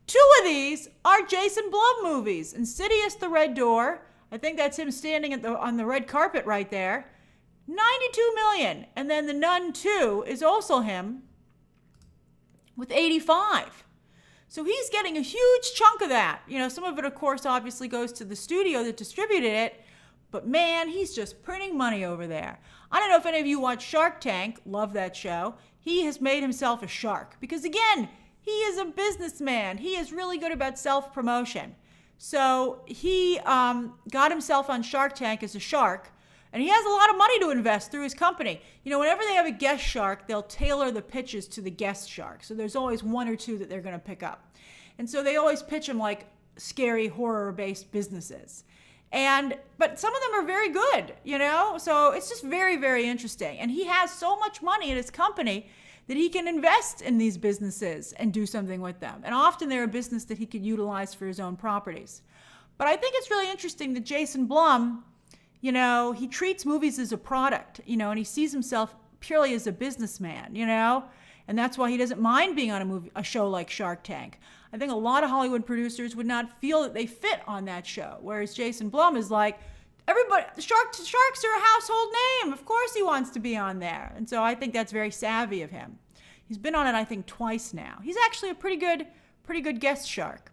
Two of these are Jason Blum movies. Insidious: The Red Door. I think that's him standing on the red carpet right there. 92 million. And then The Nun 2 is also him with 85. So he's getting a huge chunk of that. Some of it, of course, obviously goes to the studio that distributed it. But man, he's just printing money over there. I don't know if any of you watch Shark Tank. Love that show. He has made himself a shark. Because again, he is a businessman. He is really good about self-promotion. So he got himself on Shark Tank as a shark, and he has a lot of money to invest through his company. Whenever they have a guest shark, they'll tailor the pitches to the guest shark. So there's always one or two that they're going to pick up. And so they always pitch them like scary horror-based businesses. But some of them are very good, So it's just very, very interesting. And he has so much money in his company that he can invest in these businesses and do something with them. And often they're a business that he could utilize for his own properties. But I think it's really interesting that Jason Blum, he treats movies as a product, and he sees himself purely as a businessman, and that's why he doesn't mind being on a show like Shark Tank. I think a lot of Hollywood producers would not feel that they fit on that show, whereas Jason Blum is like, everybody, sharks are a household name. Of course he wants to be on there. And so I think that's very savvy of him. He's been on it, I think, twice now. He's actually a pretty good guest shark.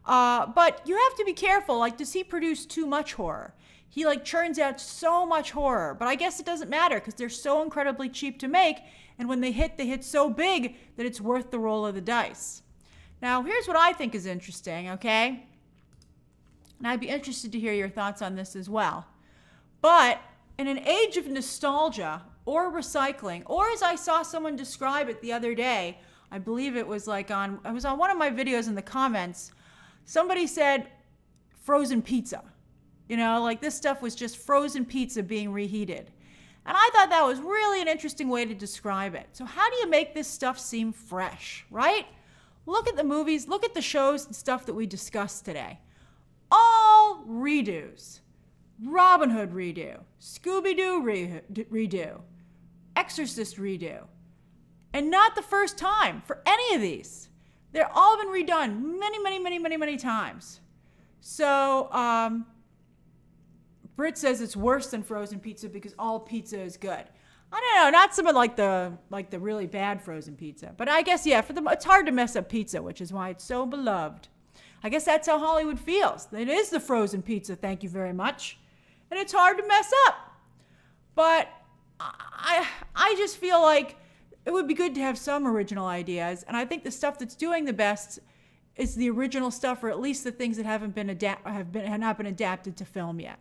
But you have to be careful. Does he produce too much horror? He churns out so much horror. But I guess it doesn't matter because they're so incredibly cheap to make. And when they hit so big that it's worth the roll of the dice. Now, here's what I think is interesting, okay? And I'd be interested to hear your thoughts on this as well. But in an age of nostalgia or recycling, or as I saw someone describe it the other day, I believe it was on one of my videos in the comments, somebody said frozen pizza. This stuff was just frozen pizza being reheated. And I thought that was really an interesting way to describe it. So how do you make this stuff seem fresh, right? Look at the movies, look at the shows and stuff that we discussed today. All redos. Robin Hood redo. Scooby Doo redo. Exorcist redo. And not the first time for any of these. They're all been redone many times. So, Britt says it's worse than frozen pizza because all pizza is good. I don't know, not some of like the really bad frozen pizza. But I guess, yeah, it's hard to mess up pizza, which is why it's so beloved. I guess that's how Hollywood feels. It is the frozen pizza, thank you very much. And it's hard to mess up. But I just feel like it would be good to have some original ideas. And I think the stuff that's doing the best is the original stuff, or at least the things that have not been adapted to film yet.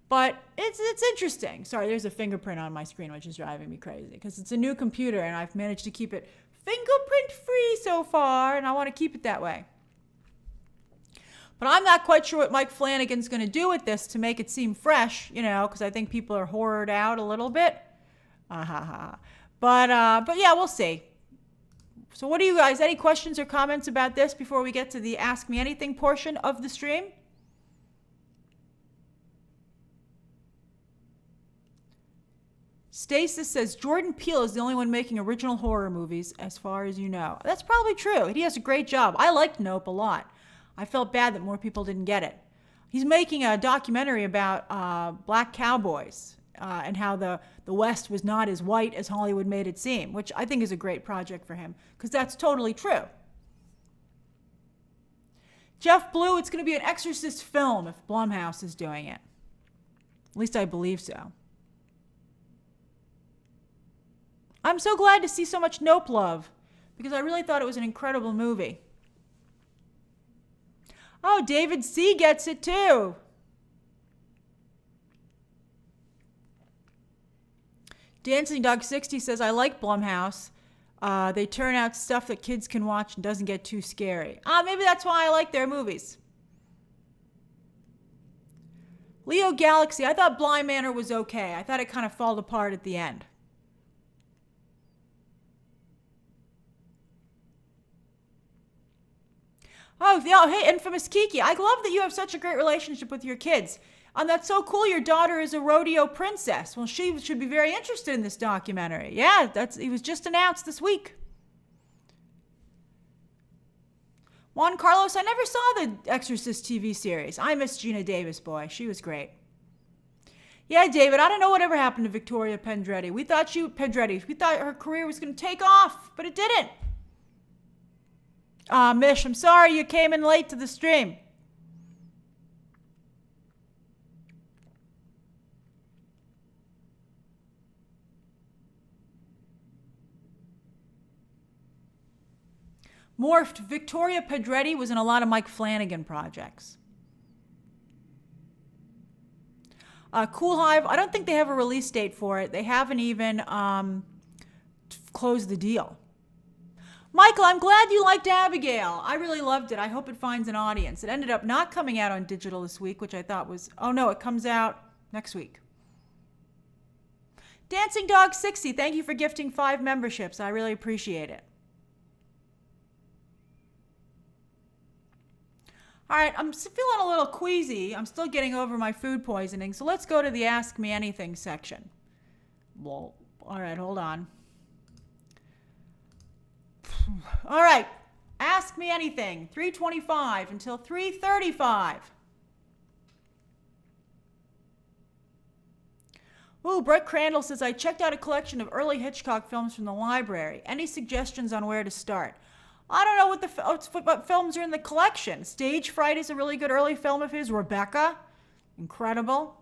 But it's interesting. Sorry, there's a fingerprint on my screen, which is driving me crazy because it's a new computer and I've managed to keep it fingerprint free so far, and I want to keep it that way. But I'm not quite sure what Mike Flanagan's going to do with this to make it seem fresh, because I think people are horrored out a little bit. But yeah, we'll see. So what do you guys, any questions or comments about this before we get to the Ask Me Anything portion of the stream? Stasis says, Jordan Peele is the only one making original horror movies, as far as you know. That's probably true. He does a great job. I liked Nope a lot. I felt bad that more people didn't get it. He's making a documentary about black cowboys and how the West was not as white as Hollywood made it seem, which I think is a great project for him, because that's totally true. Jeff Blue, it's going to be an Exorcist film if Blumhouse is doing it. At least I believe so. I'm so glad to see so much Nope love because I really thought it was an incredible movie. Oh, David C. gets it too. Dancing Dog 60 says, I like Blumhouse. They turn out stuff that kids can watch and doesn't get too scary. Maybe that's why I like their movies. Leo Galaxy, I thought Bly Manor was okay. I thought it kind of fell apart at the end. Oh, yeah, hey, Infamous Kiki, I love that you have such a great relationship with your kids. That's so cool. Your daughter is a rodeo princess. Well, she should be very interested in this documentary. Yeah, it was just announced this week. Juan Carlos, I never saw the Exorcist TV series. I miss Gina Davis, boy. She was great. Yeah, David, I don't know whatever happened to Victoria Pedretti. We thought her career was going to take off, but it didn't. Mish, I'm sorry you came in late to the stream. Morphed, Victoria Pedretti was in a lot of Mike Flanagan projects. Cool Hive, I don't think they have a release date for it. They haven't even closed the deal. Michael, I'm glad you liked Abigail. I really loved it. I hope it finds an audience. It ended up not coming out on digital this week, which I thought was, oh no, it comes out next week. Dancing Dog 60, thank you for gifting 5 memberships. I really appreciate it. All right, I'm feeling a little queasy. I'm still getting over my food poisoning, so let's go to the Ask Me Anything section. Well, all right, hold on. All right, Ask Me Anything, 3:25 until 3:35. Ooh, Brett Crandall says, I checked out a collection of early Hitchcock films from the library. Any suggestions on where to start? I don't know what films are in the collection. Stage Fright is a really good early film of his. Rebecca, incredible.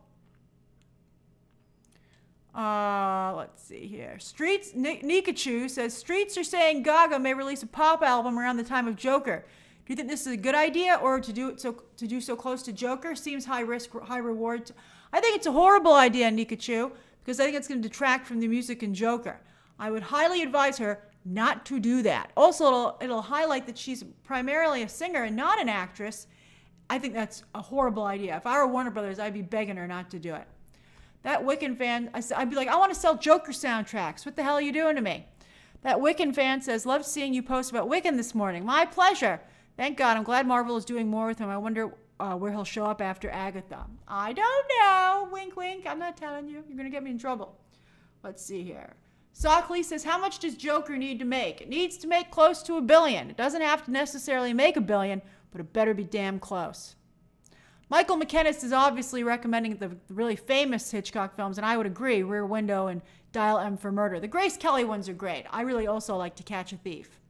Let's see here. Streets, Nikachu says, Streets are saying Gaga may release a pop album around the time of Joker. Do you think this is a good idea or to do so close to Joker? Seems high risk, high reward. I think it's a horrible idea, Nikachu, because I think it's going to detract from the music in Joker. I would highly advise her not to do that. Also, it'll highlight that she's primarily a singer and not an actress. I think that's a horrible idea. If I were Warner Brothers, I'd be begging her not to do it. That Wiccan fan, I'd be like, I want to sell Joker soundtracks. What the hell are you doing to me? That Wiccan fan says, loved seeing you post about Wiccan this morning. My pleasure. Thank God. I'm glad Marvel is doing more with him. I wonder where he'll show up after Agatha. I don't know. Wink, wink. I'm not telling you. You're going to get me in trouble. Let's see here. Sockley says, how much does Joker need to make? It needs to make close to $1 billion. It doesn't have to necessarily make $1 billion, but it better be damn close. Michael McKennis is obviously recommending the really famous Hitchcock films, and I would agree, Rear Window and Dial M for Murder. The Grace Kelly ones are great. I really also like To Catch a Thief.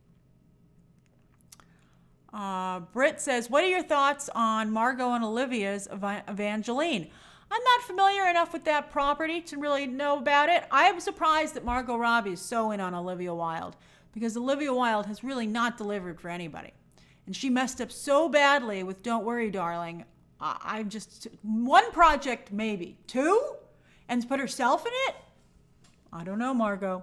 Britt says, what are your thoughts on Margot and Olivia's Evangeline? I'm not familiar enough with that property to really know about it. I am surprised that Margot Robbie is so in on Olivia Wilde because Olivia Wilde has really not delivered for anybody. And she messed up so badly with Don't Worry, Darling. I'm just, one project maybe, 2? And put herself in it? I don't know, Margot.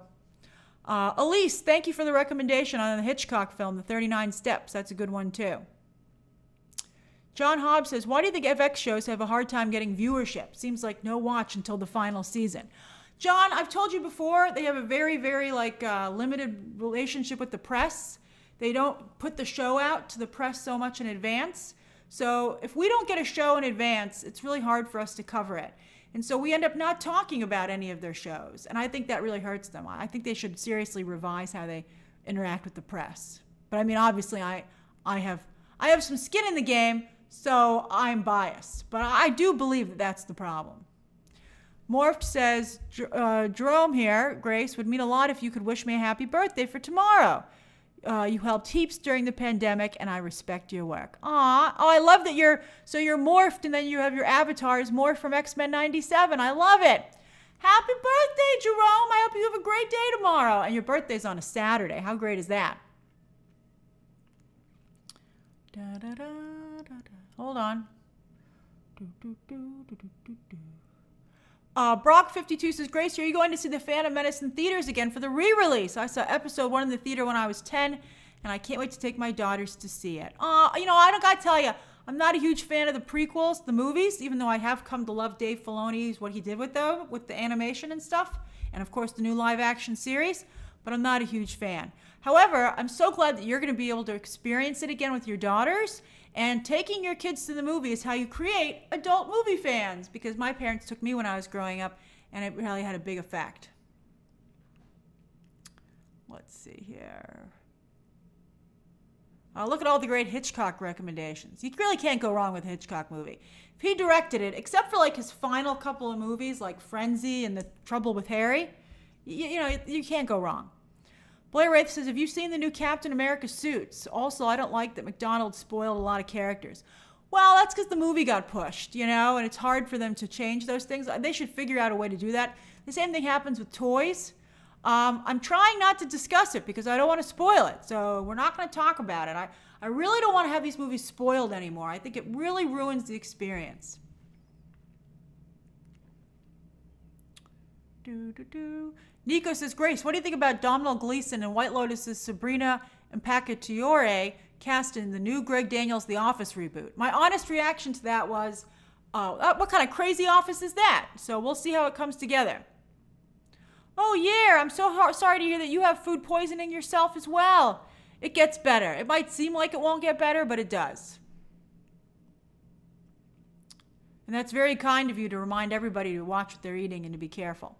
Elise, thank you for the recommendation on the Hitchcock film, The 39 Steps. That's a good one too. John Hobbs says, why do you think FX shows have a hard time getting viewership? Seems like no watch until the final season. John, I've told you before, they have a very, very limited relationship with the press. They don't put the show out to the press so much in advance. So if we don't get a show in advance, it's really hard for us to cover it. And so we end up not talking about any of their shows. And I think that really hurts them. I think they should seriously revise how they interact with the press. But I mean, obviously, I have some skin in the game, so I'm biased. But I do believe that that's the problem. Morphed says, Jerome here, Grace, would mean a lot if you could wish me a happy birthday for tomorrow. You helped heaps during the pandemic, and I respect your work. Aw, oh, I love that you're morphed, and then you have your avatars morphed from X-Men 97. I love it. Happy birthday, Jerome. I hope you have a great day tomorrow. And your birthday's on a Saturday. How great is that? Da, da, da, da, da. Hold on. Brock52 says, Gracie, are you going to see The Phantom Menace in theaters again for the re-release? I saw episode 1 in the theater when I was 10, and I can't wait to take my daughters to see it. I don't gotta tell you, I'm not a huge fan of the prequels, the movies, even though I have come to love Dave Filoni's, what he did with them, with the animation and stuff, and of course the new live action series, but I'm not a huge fan. However, I'm so glad that you're going to be able to experience it again with your daughters, and taking your kids to the movie is how you create adult movie fans, because my parents took me when I was growing up, and it really had a big effect. Let's see here. Look at all the great Hitchcock recommendations. You really can't go wrong with a Hitchcock movie. If he directed it, except for like his final couple of movies like Frenzy and The Trouble with Harry, you can't go wrong. Blair Wraith says, have you seen the new Captain America suits? Also, I don't like that McDonald's spoiled a lot of characters. Well, that's because the movie got pushed, and it's hard for them to change those things. They should figure out a way to do that. The same thing happens with toys. I'm trying not to discuss it because I don't want to spoil it. So we're not going to talk about it. I really don't want to have these movies spoiled anymore. I think it really ruins the experience. Nico says, Grace, what do you think about Domhnall Gleeson and White Lotus's Sabrina Impacciatore cast in the new Greg Daniels The Office reboot? My honest reaction to that was, what kind of crazy office is that? So we'll see how it comes together. Oh, yeah, I'm so sorry to hear that you have food poisoning yourself as well. It gets better. It might seem like it won't get better, but it does. And that's very kind of you to remind everybody to watch what they're eating and to be careful.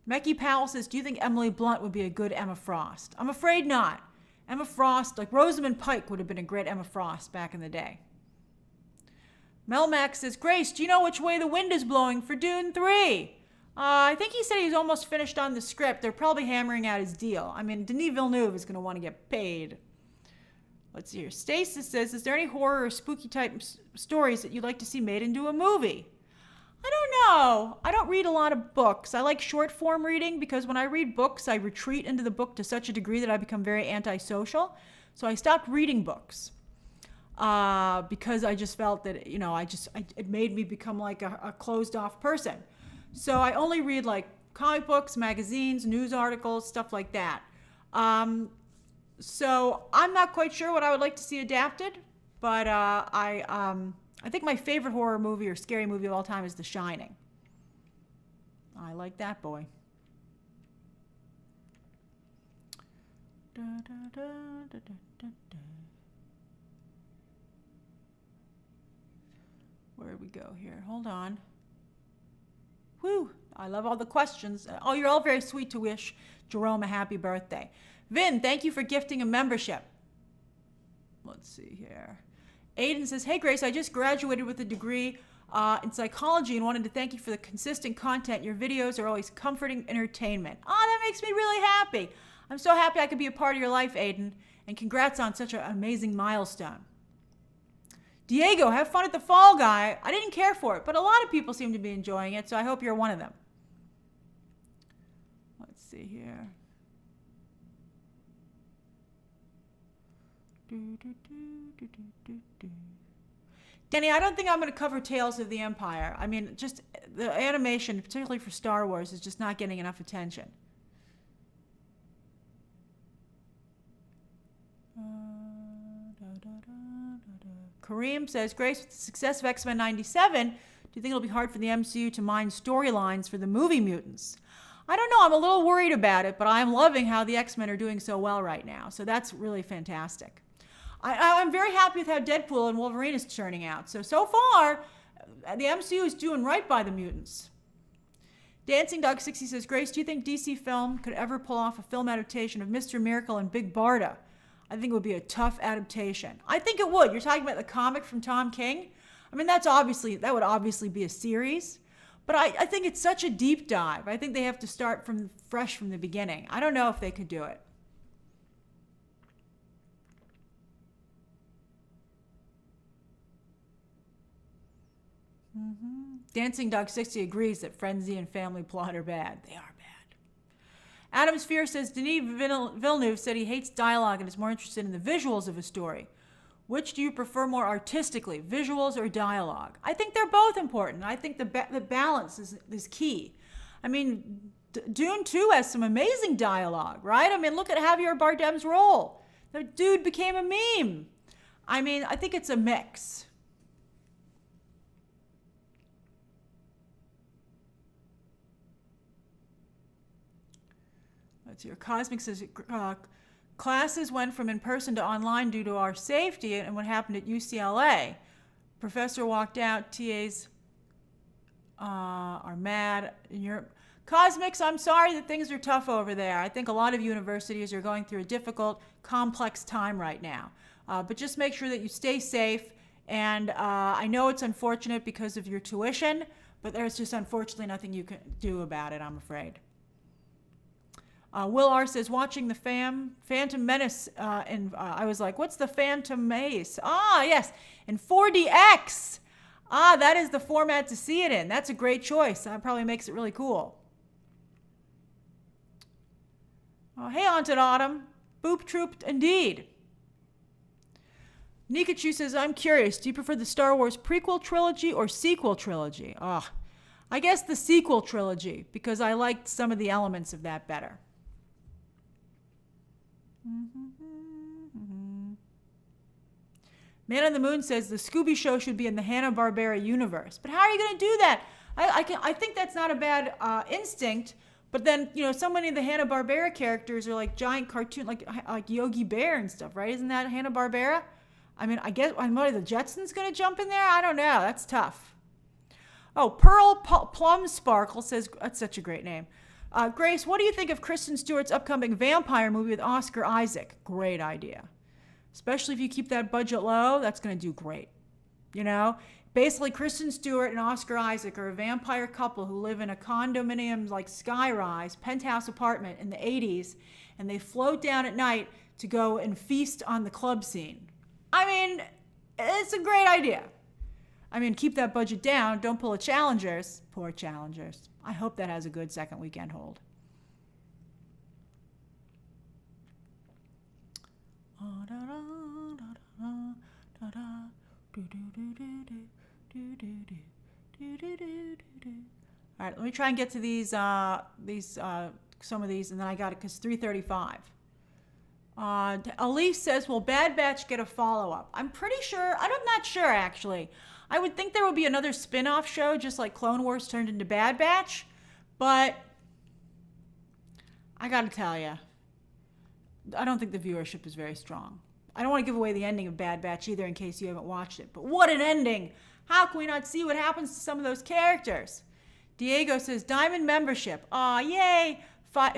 Mecky Powell says, do you think Emily Blunt would be a good Emma Frost? I'm afraid not. Emma Frost, like Rosamund Pike would have been a great Emma Frost back in the day. Melmax says, Grace, do you know which way the wind is blowing for Dune 3? I think he said he's almost finished on the script. They're probably hammering out his deal. I mean, Denis Villeneuve is going to want to get paid. Let's see here. Stasis says, is there any horror or spooky type stories that you'd like to see made into a movie? I don't know. I don't read a lot of books. I like short form reading because when I read books, I retreat into the book to such a degree that I become very antisocial. So I stopped reading books. Because I just felt that, it made me become like a closed off person. So I only read like comic books, magazines, news articles, stuff like that. So I'm not quite sure what I would like to see adapted, but I think my favorite horror movie or scary movie of all time is The Shining. I like that boy. Da, da, da, da, da, da. Where did we go here? Hold on. Whew. I love all the questions. Oh, you're all very sweet to wish Jerome a happy birthday. Vin, thank you for gifting a membership. Let's see here. Aiden says, hey, Grace, I just graduated with a degree in psychology and wanted to thank you for the consistent content. Your videos are always comforting entertainment. Oh, that makes me really happy. I'm so happy I could be a part of your life, Aiden, and congrats on such an amazing milestone. Diego, have fun at the Fall Guy. I didn't care for it, but a lot of people seem to be enjoying it, so I hope you're one of them. Let's see here. Danny, I don't think I'm going to cover Tales of the Empire. I mean, just the animation, particularly for Star Wars, is just not getting enough attention. Kareem says, Grace, with the success of X-Men 97, do you think it'll be hard for the MCU to mine storylines for the movie mutants? I don't know. I'm a little worried about it, but I'm loving how the X-Men are doing so well right now. So that's really fantastic. I'm very happy with how Deadpool and Wolverine is turning out. So far, the MCU is doing right by the mutants. Dancing Dog 60 says, Grace, do you think DC Film could ever pull off a film adaptation of Mr. Miracle and Big Barda? I think it would be a tough adaptation. I think it would. You're talking about the comic from Tom King? I mean, that would obviously be a series. But I think it's such a deep dive. I think they have to start fresh from the beginning. I don't know if they could do it. Dancing Dog 60 agrees that frenzy and family plot are bad. They are bad. Adam's Fear says Denis Villeneuve said he hates dialogue and is more interested in the visuals of a story. Which do you prefer more artistically, visuals or dialogue? I think they're both important. I think the balance is key. I mean, Dune 2 has some amazing dialogue, right? I mean, look at Javier Bardem's role. The dude became a meme. I mean, I think it's a mix. Let's see. Cosmic says classes went from in-person to online due to our safety and what happened at UCLA. Professor walked out. TAs are mad. In Europe. Cosmics, I'm sorry that things are tough over there. I think a lot of universities are going through a difficult, complex time right now. But just make sure that you stay safe. And I know it's unfortunate because of your tuition, but there's just unfortunately nothing you can do about it, I'm afraid. Will R. says, watching the Phantom Menace, and I was like, what's the Phantom Mace? Ah, yes, in 4DX. Ah, that is the format to see it in. That's a great choice. That probably makes it really cool. Hey, Haunted Autumn. Boop Troop, indeed. Nikachu says, I'm curious, do you prefer the Star Wars prequel trilogy or sequel trilogy? I guess the sequel trilogy, because I liked some of the elements of that better. Man on the Moon says the Scooby Show should be in the Hanna-Barbera universe. But how are you going to do that? I think that's not a bad instinct. But then, so many of the Hanna-Barbera characters are like giant cartoon, like Yogi Bear and stuff, right? Isn't that Hanna-Barbera? I mean, I guess, what are the Jetsons going to jump in there? I don't know. That's tough. Oh, Pearl Plum Sparkle says, that's such a great name. Grace, what do you think of Kristen Stewart's upcoming vampire movie with Oscar Isaac? Great idea. Especially if you keep that budget low, that's going to do great. Basically, Kristen Stewart and Oscar Isaac are a vampire couple who live in a condominium like skyrise, penthouse apartment in the 80s, and they float down at night to go and feast on the club scene. I mean, it's a great idea. I mean, keep that budget down. Don't pull a Challengers. Poor Challengers. I hope that has a good second weekend hold. All right, let me try and get to these some of these, and then I got it because 3:35. Elise says, will Bad Batch get a follow-up? I'm pretty sure. I'm not sure, actually. I would think there would be another spin-off show, just like Clone Wars turned into Bad Batch. But I got to tell you, I don't think the viewership is very strong. I don't want to give away the ending of Bad Batch either in case you haven't watched it. But what an ending! How can we not see what happens to some of those characters? Diego says, Diamond membership. Aw, yay!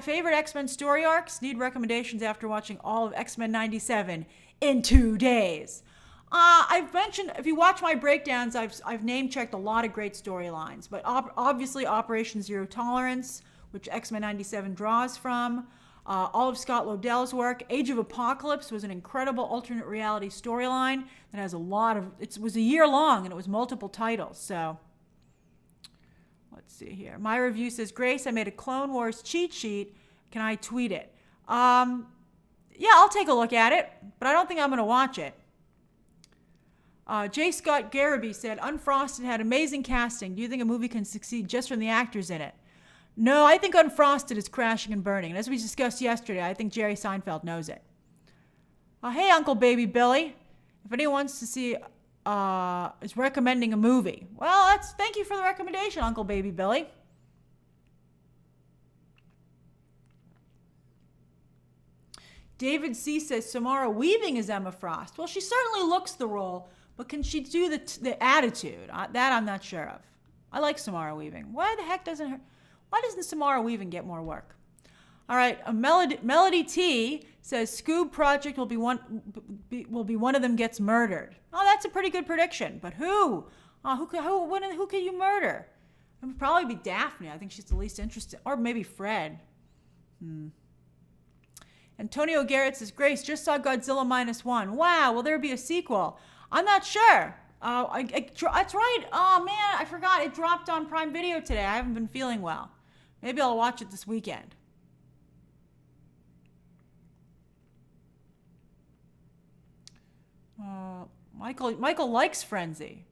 Favorite X-Men story arcs? Need recommendations after watching all of X-Men 97 in 2 days. I've mentioned, if you watch my breakdowns, I've name-checked a lot of great storylines. But obviously Operation Zero Tolerance, which X-Men 97 draws from. All of Scott Lobdell's work. Age of Apocalypse was an incredible alternate reality storyline that has a lot of... It was a year long, and it was multiple titles. So, let's see here. My review says, Grace, I made a Clone Wars cheat sheet. Can I tweet it? Yeah, I'll take a look at it, but I don't think I'm going to watch it. J. Scott Garraby said, Unfrosted had amazing casting. Do you think a movie can succeed just from the actors in it? No, I think Unfrosted is crashing and burning. And as we discussed yesterday, I think Jerry Seinfeld knows it. Hey, Uncle Baby Billy. If anyone wants to see, is recommending a movie. Well, thank you for the recommendation, Uncle Baby Billy. David C. says, Samara Weaving is Emma Frost. Well, she certainly looks the role, but can she do the attitude? That I'm not sure of. I like Samara Weaving. Why doesn't Samara Weaving get more work? All right, Melody T says Scoob Project will be one of them gets murdered. Oh, that's a pretty good prediction. But who? Who can you murder? It would probably be Daphne. I think she's the least interested, or maybe Fred. Antonio Garrett says, Grace, just saw Godzilla -1. Wow, will there be a sequel? I'm not sure. That's right. Oh man, I forgot. It dropped on Prime Video today. I haven't been feeling well. Maybe I'll watch it this weekend. Michael likes Frenzy.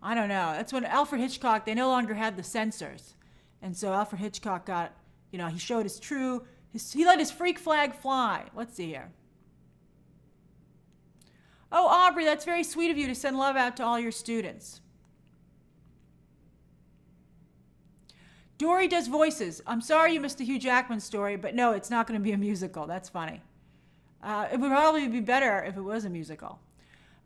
I don't know. That's when Alfred Hitchcock, they no longer had the censors. And so Alfred Hitchcock got, he showed he let his freak flag fly. Let's see here. Oh, Aubrey, that's very sweet of you to send love out to all your students. Dory does voices. I'm sorry you missed the Hugh Jackman story, but no, it's not going to be a musical. That's funny. It would probably be better if it was a musical.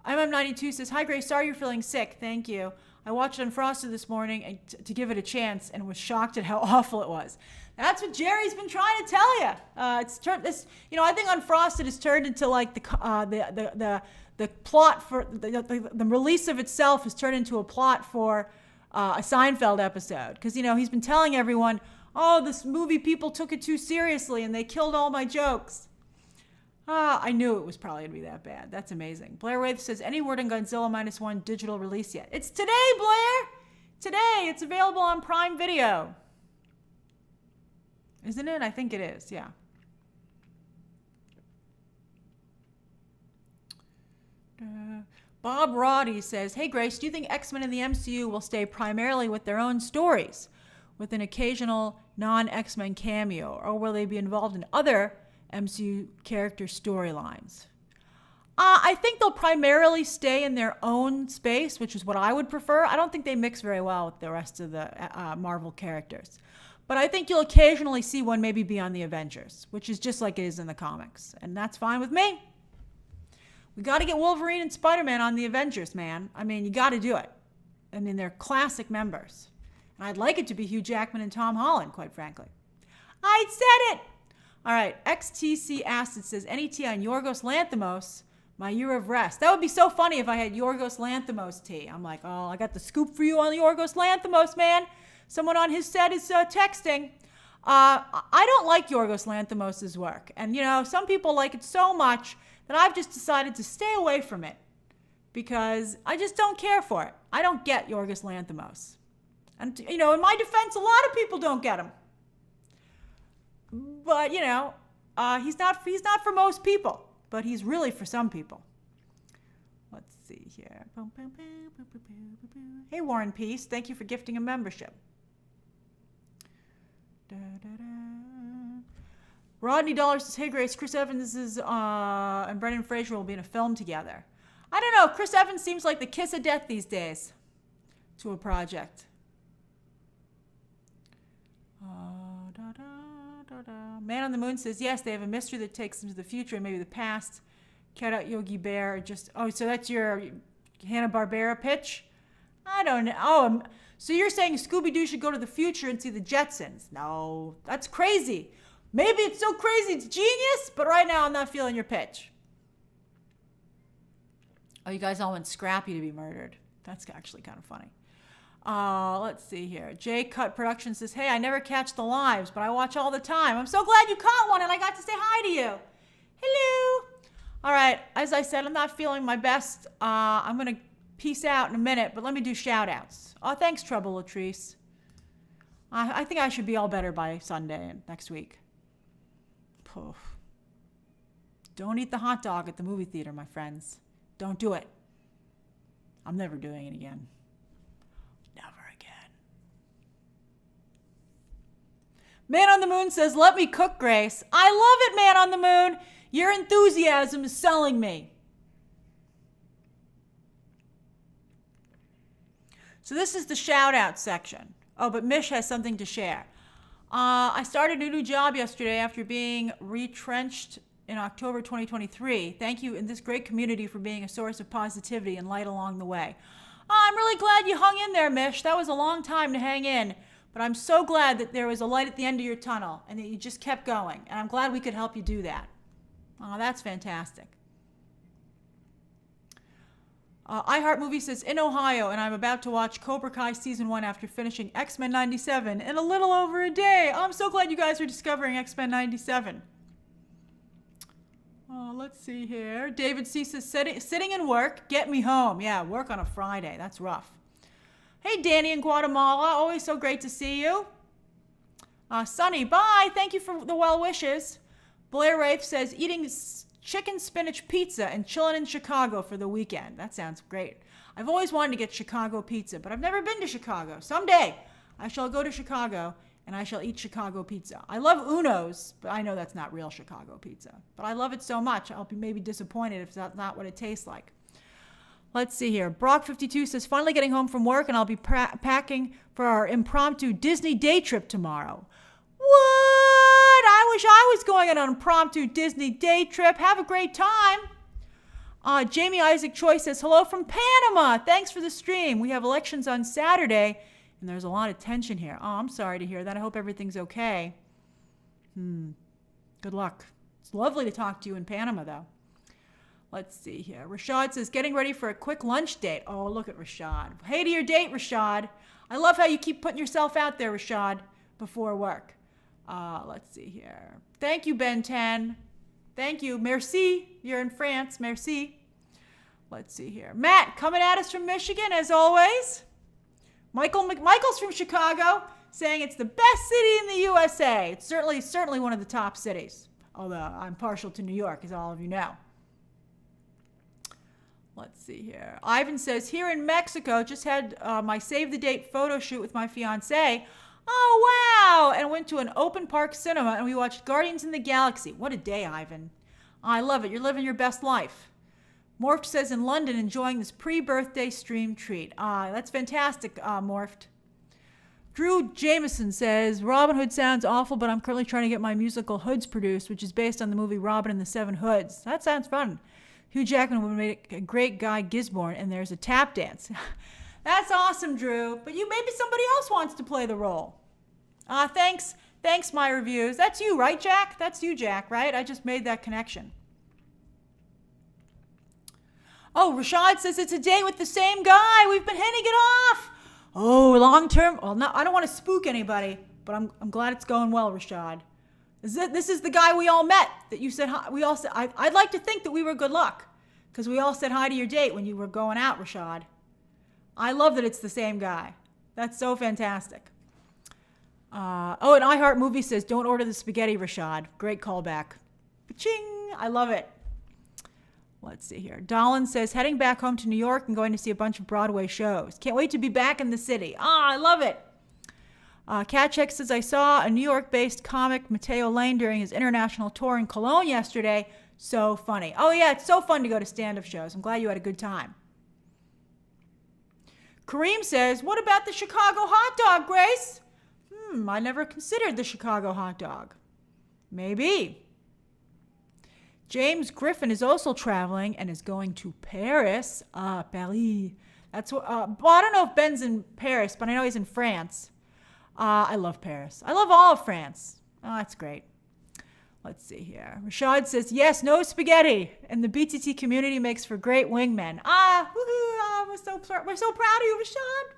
MM92 says, hi, Grace. Sorry you're feeling sick. Thank you. I watched Unfrosted this morning to give it a chance and was shocked at how awful it was. That's what Jerry's been trying to tell you. It's turned this, I think Unfrosted has turned into like the plot for the release of itself has turned into a plot for a Seinfeld episode. Because, he's been telling everyone, oh, this movie, people took it too seriously and they killed all my jokes. I knew it was probably going to be that bad. That's amazing. Blair Wraith says, any word on Godzilla -1 digital release yet? It's today, Blair! Today. It's available on Prime Video. Isn't it? I think it is, yeah. Bob Roddy says, hey, Grace, do you think X-Men in the MCU will stay primarily with their own stories, with an occasional non-X-Men cameo, or will they be involved in other MCU character storylines? I think they'll primarily stay in their own space, which is what I would prefer. I don't think they mix very well with the rest of the Marvel characters. But I think you'll occasionally see one maybe be on the Avengers, which is just like it is in the comics. And that's fine with me. We got to get Wolverine and Spider-Man on the Avengers, man. I mean, you got to do it. I mean, they're classic members. And I'd like it to be Hugh Jackman and Tom Holland, quite frankly. I said it! All right, XTC Acid says, any tea on Yorgos Lanthimos, my year of rest. That would be so funny if I had Yorgos Lanthimos tea. I'm like, oh, I got the scoop for you on Yorgos Lanthimos, man. Someone on his set is texting. I don't like Yorgos Lanthimos' work. And, some people like it so much that I've just decided to stay away from it because I just don't care for it. I don't get Yorgos Lanthimos. And, in my defense, a lot of people don't get him. But, he's not for most people, but he's really for some people. Let's see here. Hey, Warren Peace. Thank you for gifting a membership. Rodney Dollar says, hey, Grace, Chris Evans and Brendan Fraser will be in a film together. I don't know. Chris Evans seems like the kiss of death these days to a project. Man on the Moon says, yes, they have a mystery that takes them to the future and maybe the past. Cat Out Yogi Bear so that's your Hanna-Barbera pitch? I don't know. Oh, so you're saying Scooby Doo should go to the future and see the Jetsons? No, that's crazy. Maybe it's so crazy it's genius, but right now I'm not feeling your pitch. Oh, you guys all want Scrappy to be murdered. That's actually kind of funny. Let's see here. J Cut Productions says, hey, I never catch the lives, but I watch all the time. I'm so glad you caught one and I got to say hi to you. Hello. All right. As I said, I'm not feeling my best. I'm going to peace out in a minute, but let me do shout outs. Oh, thanks, Trouble Latrice. I think I should be all better by Sunday and next week. Poof. Don't eat the hot dog at the movie theater, my friends. Don't do it. I'm never doing it again. Man on the Moon says, let me cook, Grace. I love it, Man on the Moon. Your enthusiasm is selling me. So this is the shout out section. Oh, but Mish has something to share. I started a new job yesterday after being retrenched in October 2023. Thank you in this great community for being a source of positivity and light along the way. I'm really glad you hung in there, Mish. That was a long time to hang in. But I'm so glad that there was a light at the end of your tunnel and that you just kept going. And I'm glad we could help you do that. Oh, that's fantastic. iHeartMovie says, in Ohio, and I'm about to watch Cobra Kai Season 1 after finishing X-Men 97 in a little over a day. Oh, I'm so glad you guys are discovering X-Men 97. Let's see here. David C says, sitting in work, get me home. Yeah, work on a Friday. That's rough. Hey, Danny in Guatemala. Always so great to see you. Sunny, bye. Thank you for the well wishes. Blair Rafe says, eating chicken spinach pizza and chilling in Chicago for the weekend. That sounds great. I've always wanted to get Chicago pizza, but I've never been to Chicago. Someday I shall go to Chicago and I shall eat Chicago pizza. I love Uno's, but I know that's not real Chicago pizza. But I love it so much, I'll be maybe disappointed if that's not what it tastes like. Let's see here. Brock52 says, finally getting home from work and I'll be packing for our impromptu Disney day trip tomorrow. What? I wish I was going on an impromptu Disney day trip. Have a great time. Jamie Isaac Choi says, hello from Panama. Thanks for the stream. We have elections on Saturday, and there's a lot of tension here. Oh, I'm sorry to hear that. I hope everything's okay. Good luck. It's lovely to talk to you in Panama, though. Let's see here. Rashad says, getting ready for a quick lunch date. Oh, look at Rashad. Hey to your date, Rashad. I love how you keep putting yourself out there, Rashad, before work. Let's see here. Thank you, Ben 10. Thank you. Merci. You're in France. Merci. Let's see here. Matt, coming at us from Michigan, as always. Michael's from Chicago, saying it's the best city in the USA. It's certainly one of the top cities. Although I'm partial to New York, as all of you know. Let's see here. Ivan says, here in Mexico, just had my save the date photo shoot with my fiance. Oh, wow. And went to an open park cinema and we watched Guardians in the Galaxy. What a day, Ivan. I love it. You're living your best life. Morphed says, in London, enjoying this pre-birthday stream treat. That's fantastic, Morphed. Drew Jameson says, Robin Hood sounds awful, but I'm currently trying to get my musical Hoods produced, which is based on the movie Robin and the Seven Hoods. That sounds fun. Hugh Jackman would have made a great Guy Gisborne, and there's a tap dance. That's awesome, Drew. But maybe somebody else wants to play the role. Thanks, my reviews. That's you, right, Jack? That's you, Jack, right? I just made that connection. Oh, Rashad says it's a date with the same guy. We've been hitting it off. Oh, long term. Well, no, I don't want to spook anybody, but I'm glad it's going well, Rashad. This is the guy we all met that you said hi. We all said, I'd like to think that we were good luck because we all said hi to your date when you were going out, Rashad. I love that it's the same guy. That's so fantastic. And iHeart Movie says, don't order the spaghetti, Rashad. Great callback. Ching! I love it. Let's see here. Dolan says, heading back home to New York and going to see a bunch of Broadway shows. Can't wait to be back in the city. I love it. Catcheck says, I saw a New York-based comic, Mateo Lane, during his international tour in Cologne yesterday. So funny. Oh, yeah, it's so fun to go to stand-up shows. I'm glad you had a good time. Kareem says, what about the Chicago hot dog, Grace? I never considered the Chicago hot dog. Maybe. James Griffin is also traveling and is going to Paris. Paris. That's what. Well, I don't know if Ben's in Paris, but I know he's in France. I love Paris. I love all of France. Oh, that's great. Let's see here. Rashad says, yes, no spaghetti. And the BTT community makes for great wingmen. We're so proud of you, Rashad.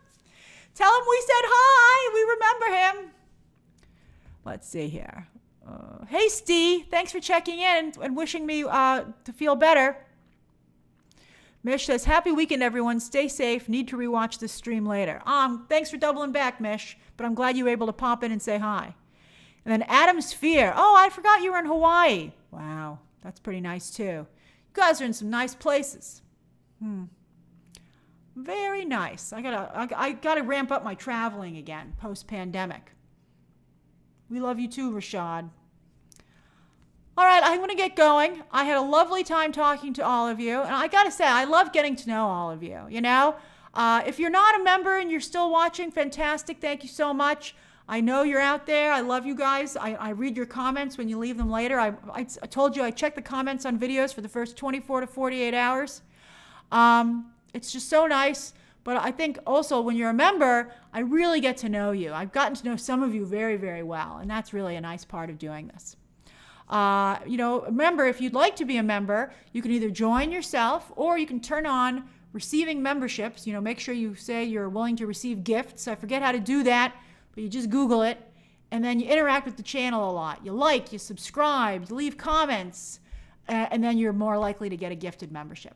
Tell him we said hi. We remember him. Let's see here. Hey, Steve. Thanks for checking in and wishing me to feel better. Mish says, happy weekend, everyone. Stay safe. Need to rewatch this stream later. Thanks for doubling back, Mish. But I'm glad you were able to pop in and say hi. And then Adam Sphere. Oh, I forgot you were in Hawaii. Wow. That's pretty nice, too. You guys are in some nice places. Very nice. I gotta ramp up my traveling again post-pandemic. We love you too, Rashad. All right, I'm gonna get going. I had a lovely time talking to all of you, and I gotta say, I love getting to know all of you. You know, if you're not a member and you're still watching, fantastic. Thank you so much. I know you're out there. I love you guys. I read your comments when you leave them later. I told you I check the comments on videos for the first 24 to 48 hours. It's just so nice. But I think also when you're a member, I really get to know you. I've gotten to know some of you very, very well. And that's really a nice part of doing this. Remember, if you'd like to be a member, you can either join yourself or you can turn on receiving memberships. Make sure you say you're willing to receive gifts. I forget how to do that, but you just Google it. And then you interact with the channel a lot. You like, you subscribe, you leave comments. and then you're more likely to get a gifted membership.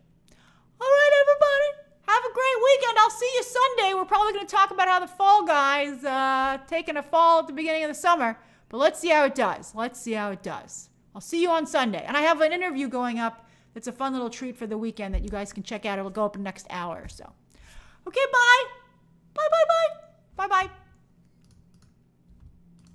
All right, everybody. Have a great weekend. I'll see you Sunday. We're probably going to talk about how the Fall Guys taking a fall at the beginning of the summer. But let's see how it does. Let's see how it does. I'll see you on Sunday. And I have an interview going up that's a fun little treat for the weekend that you guys can check out. It'll go up in the next hour or so. Okay, bye. Bye, bye, bye. Bye, bye.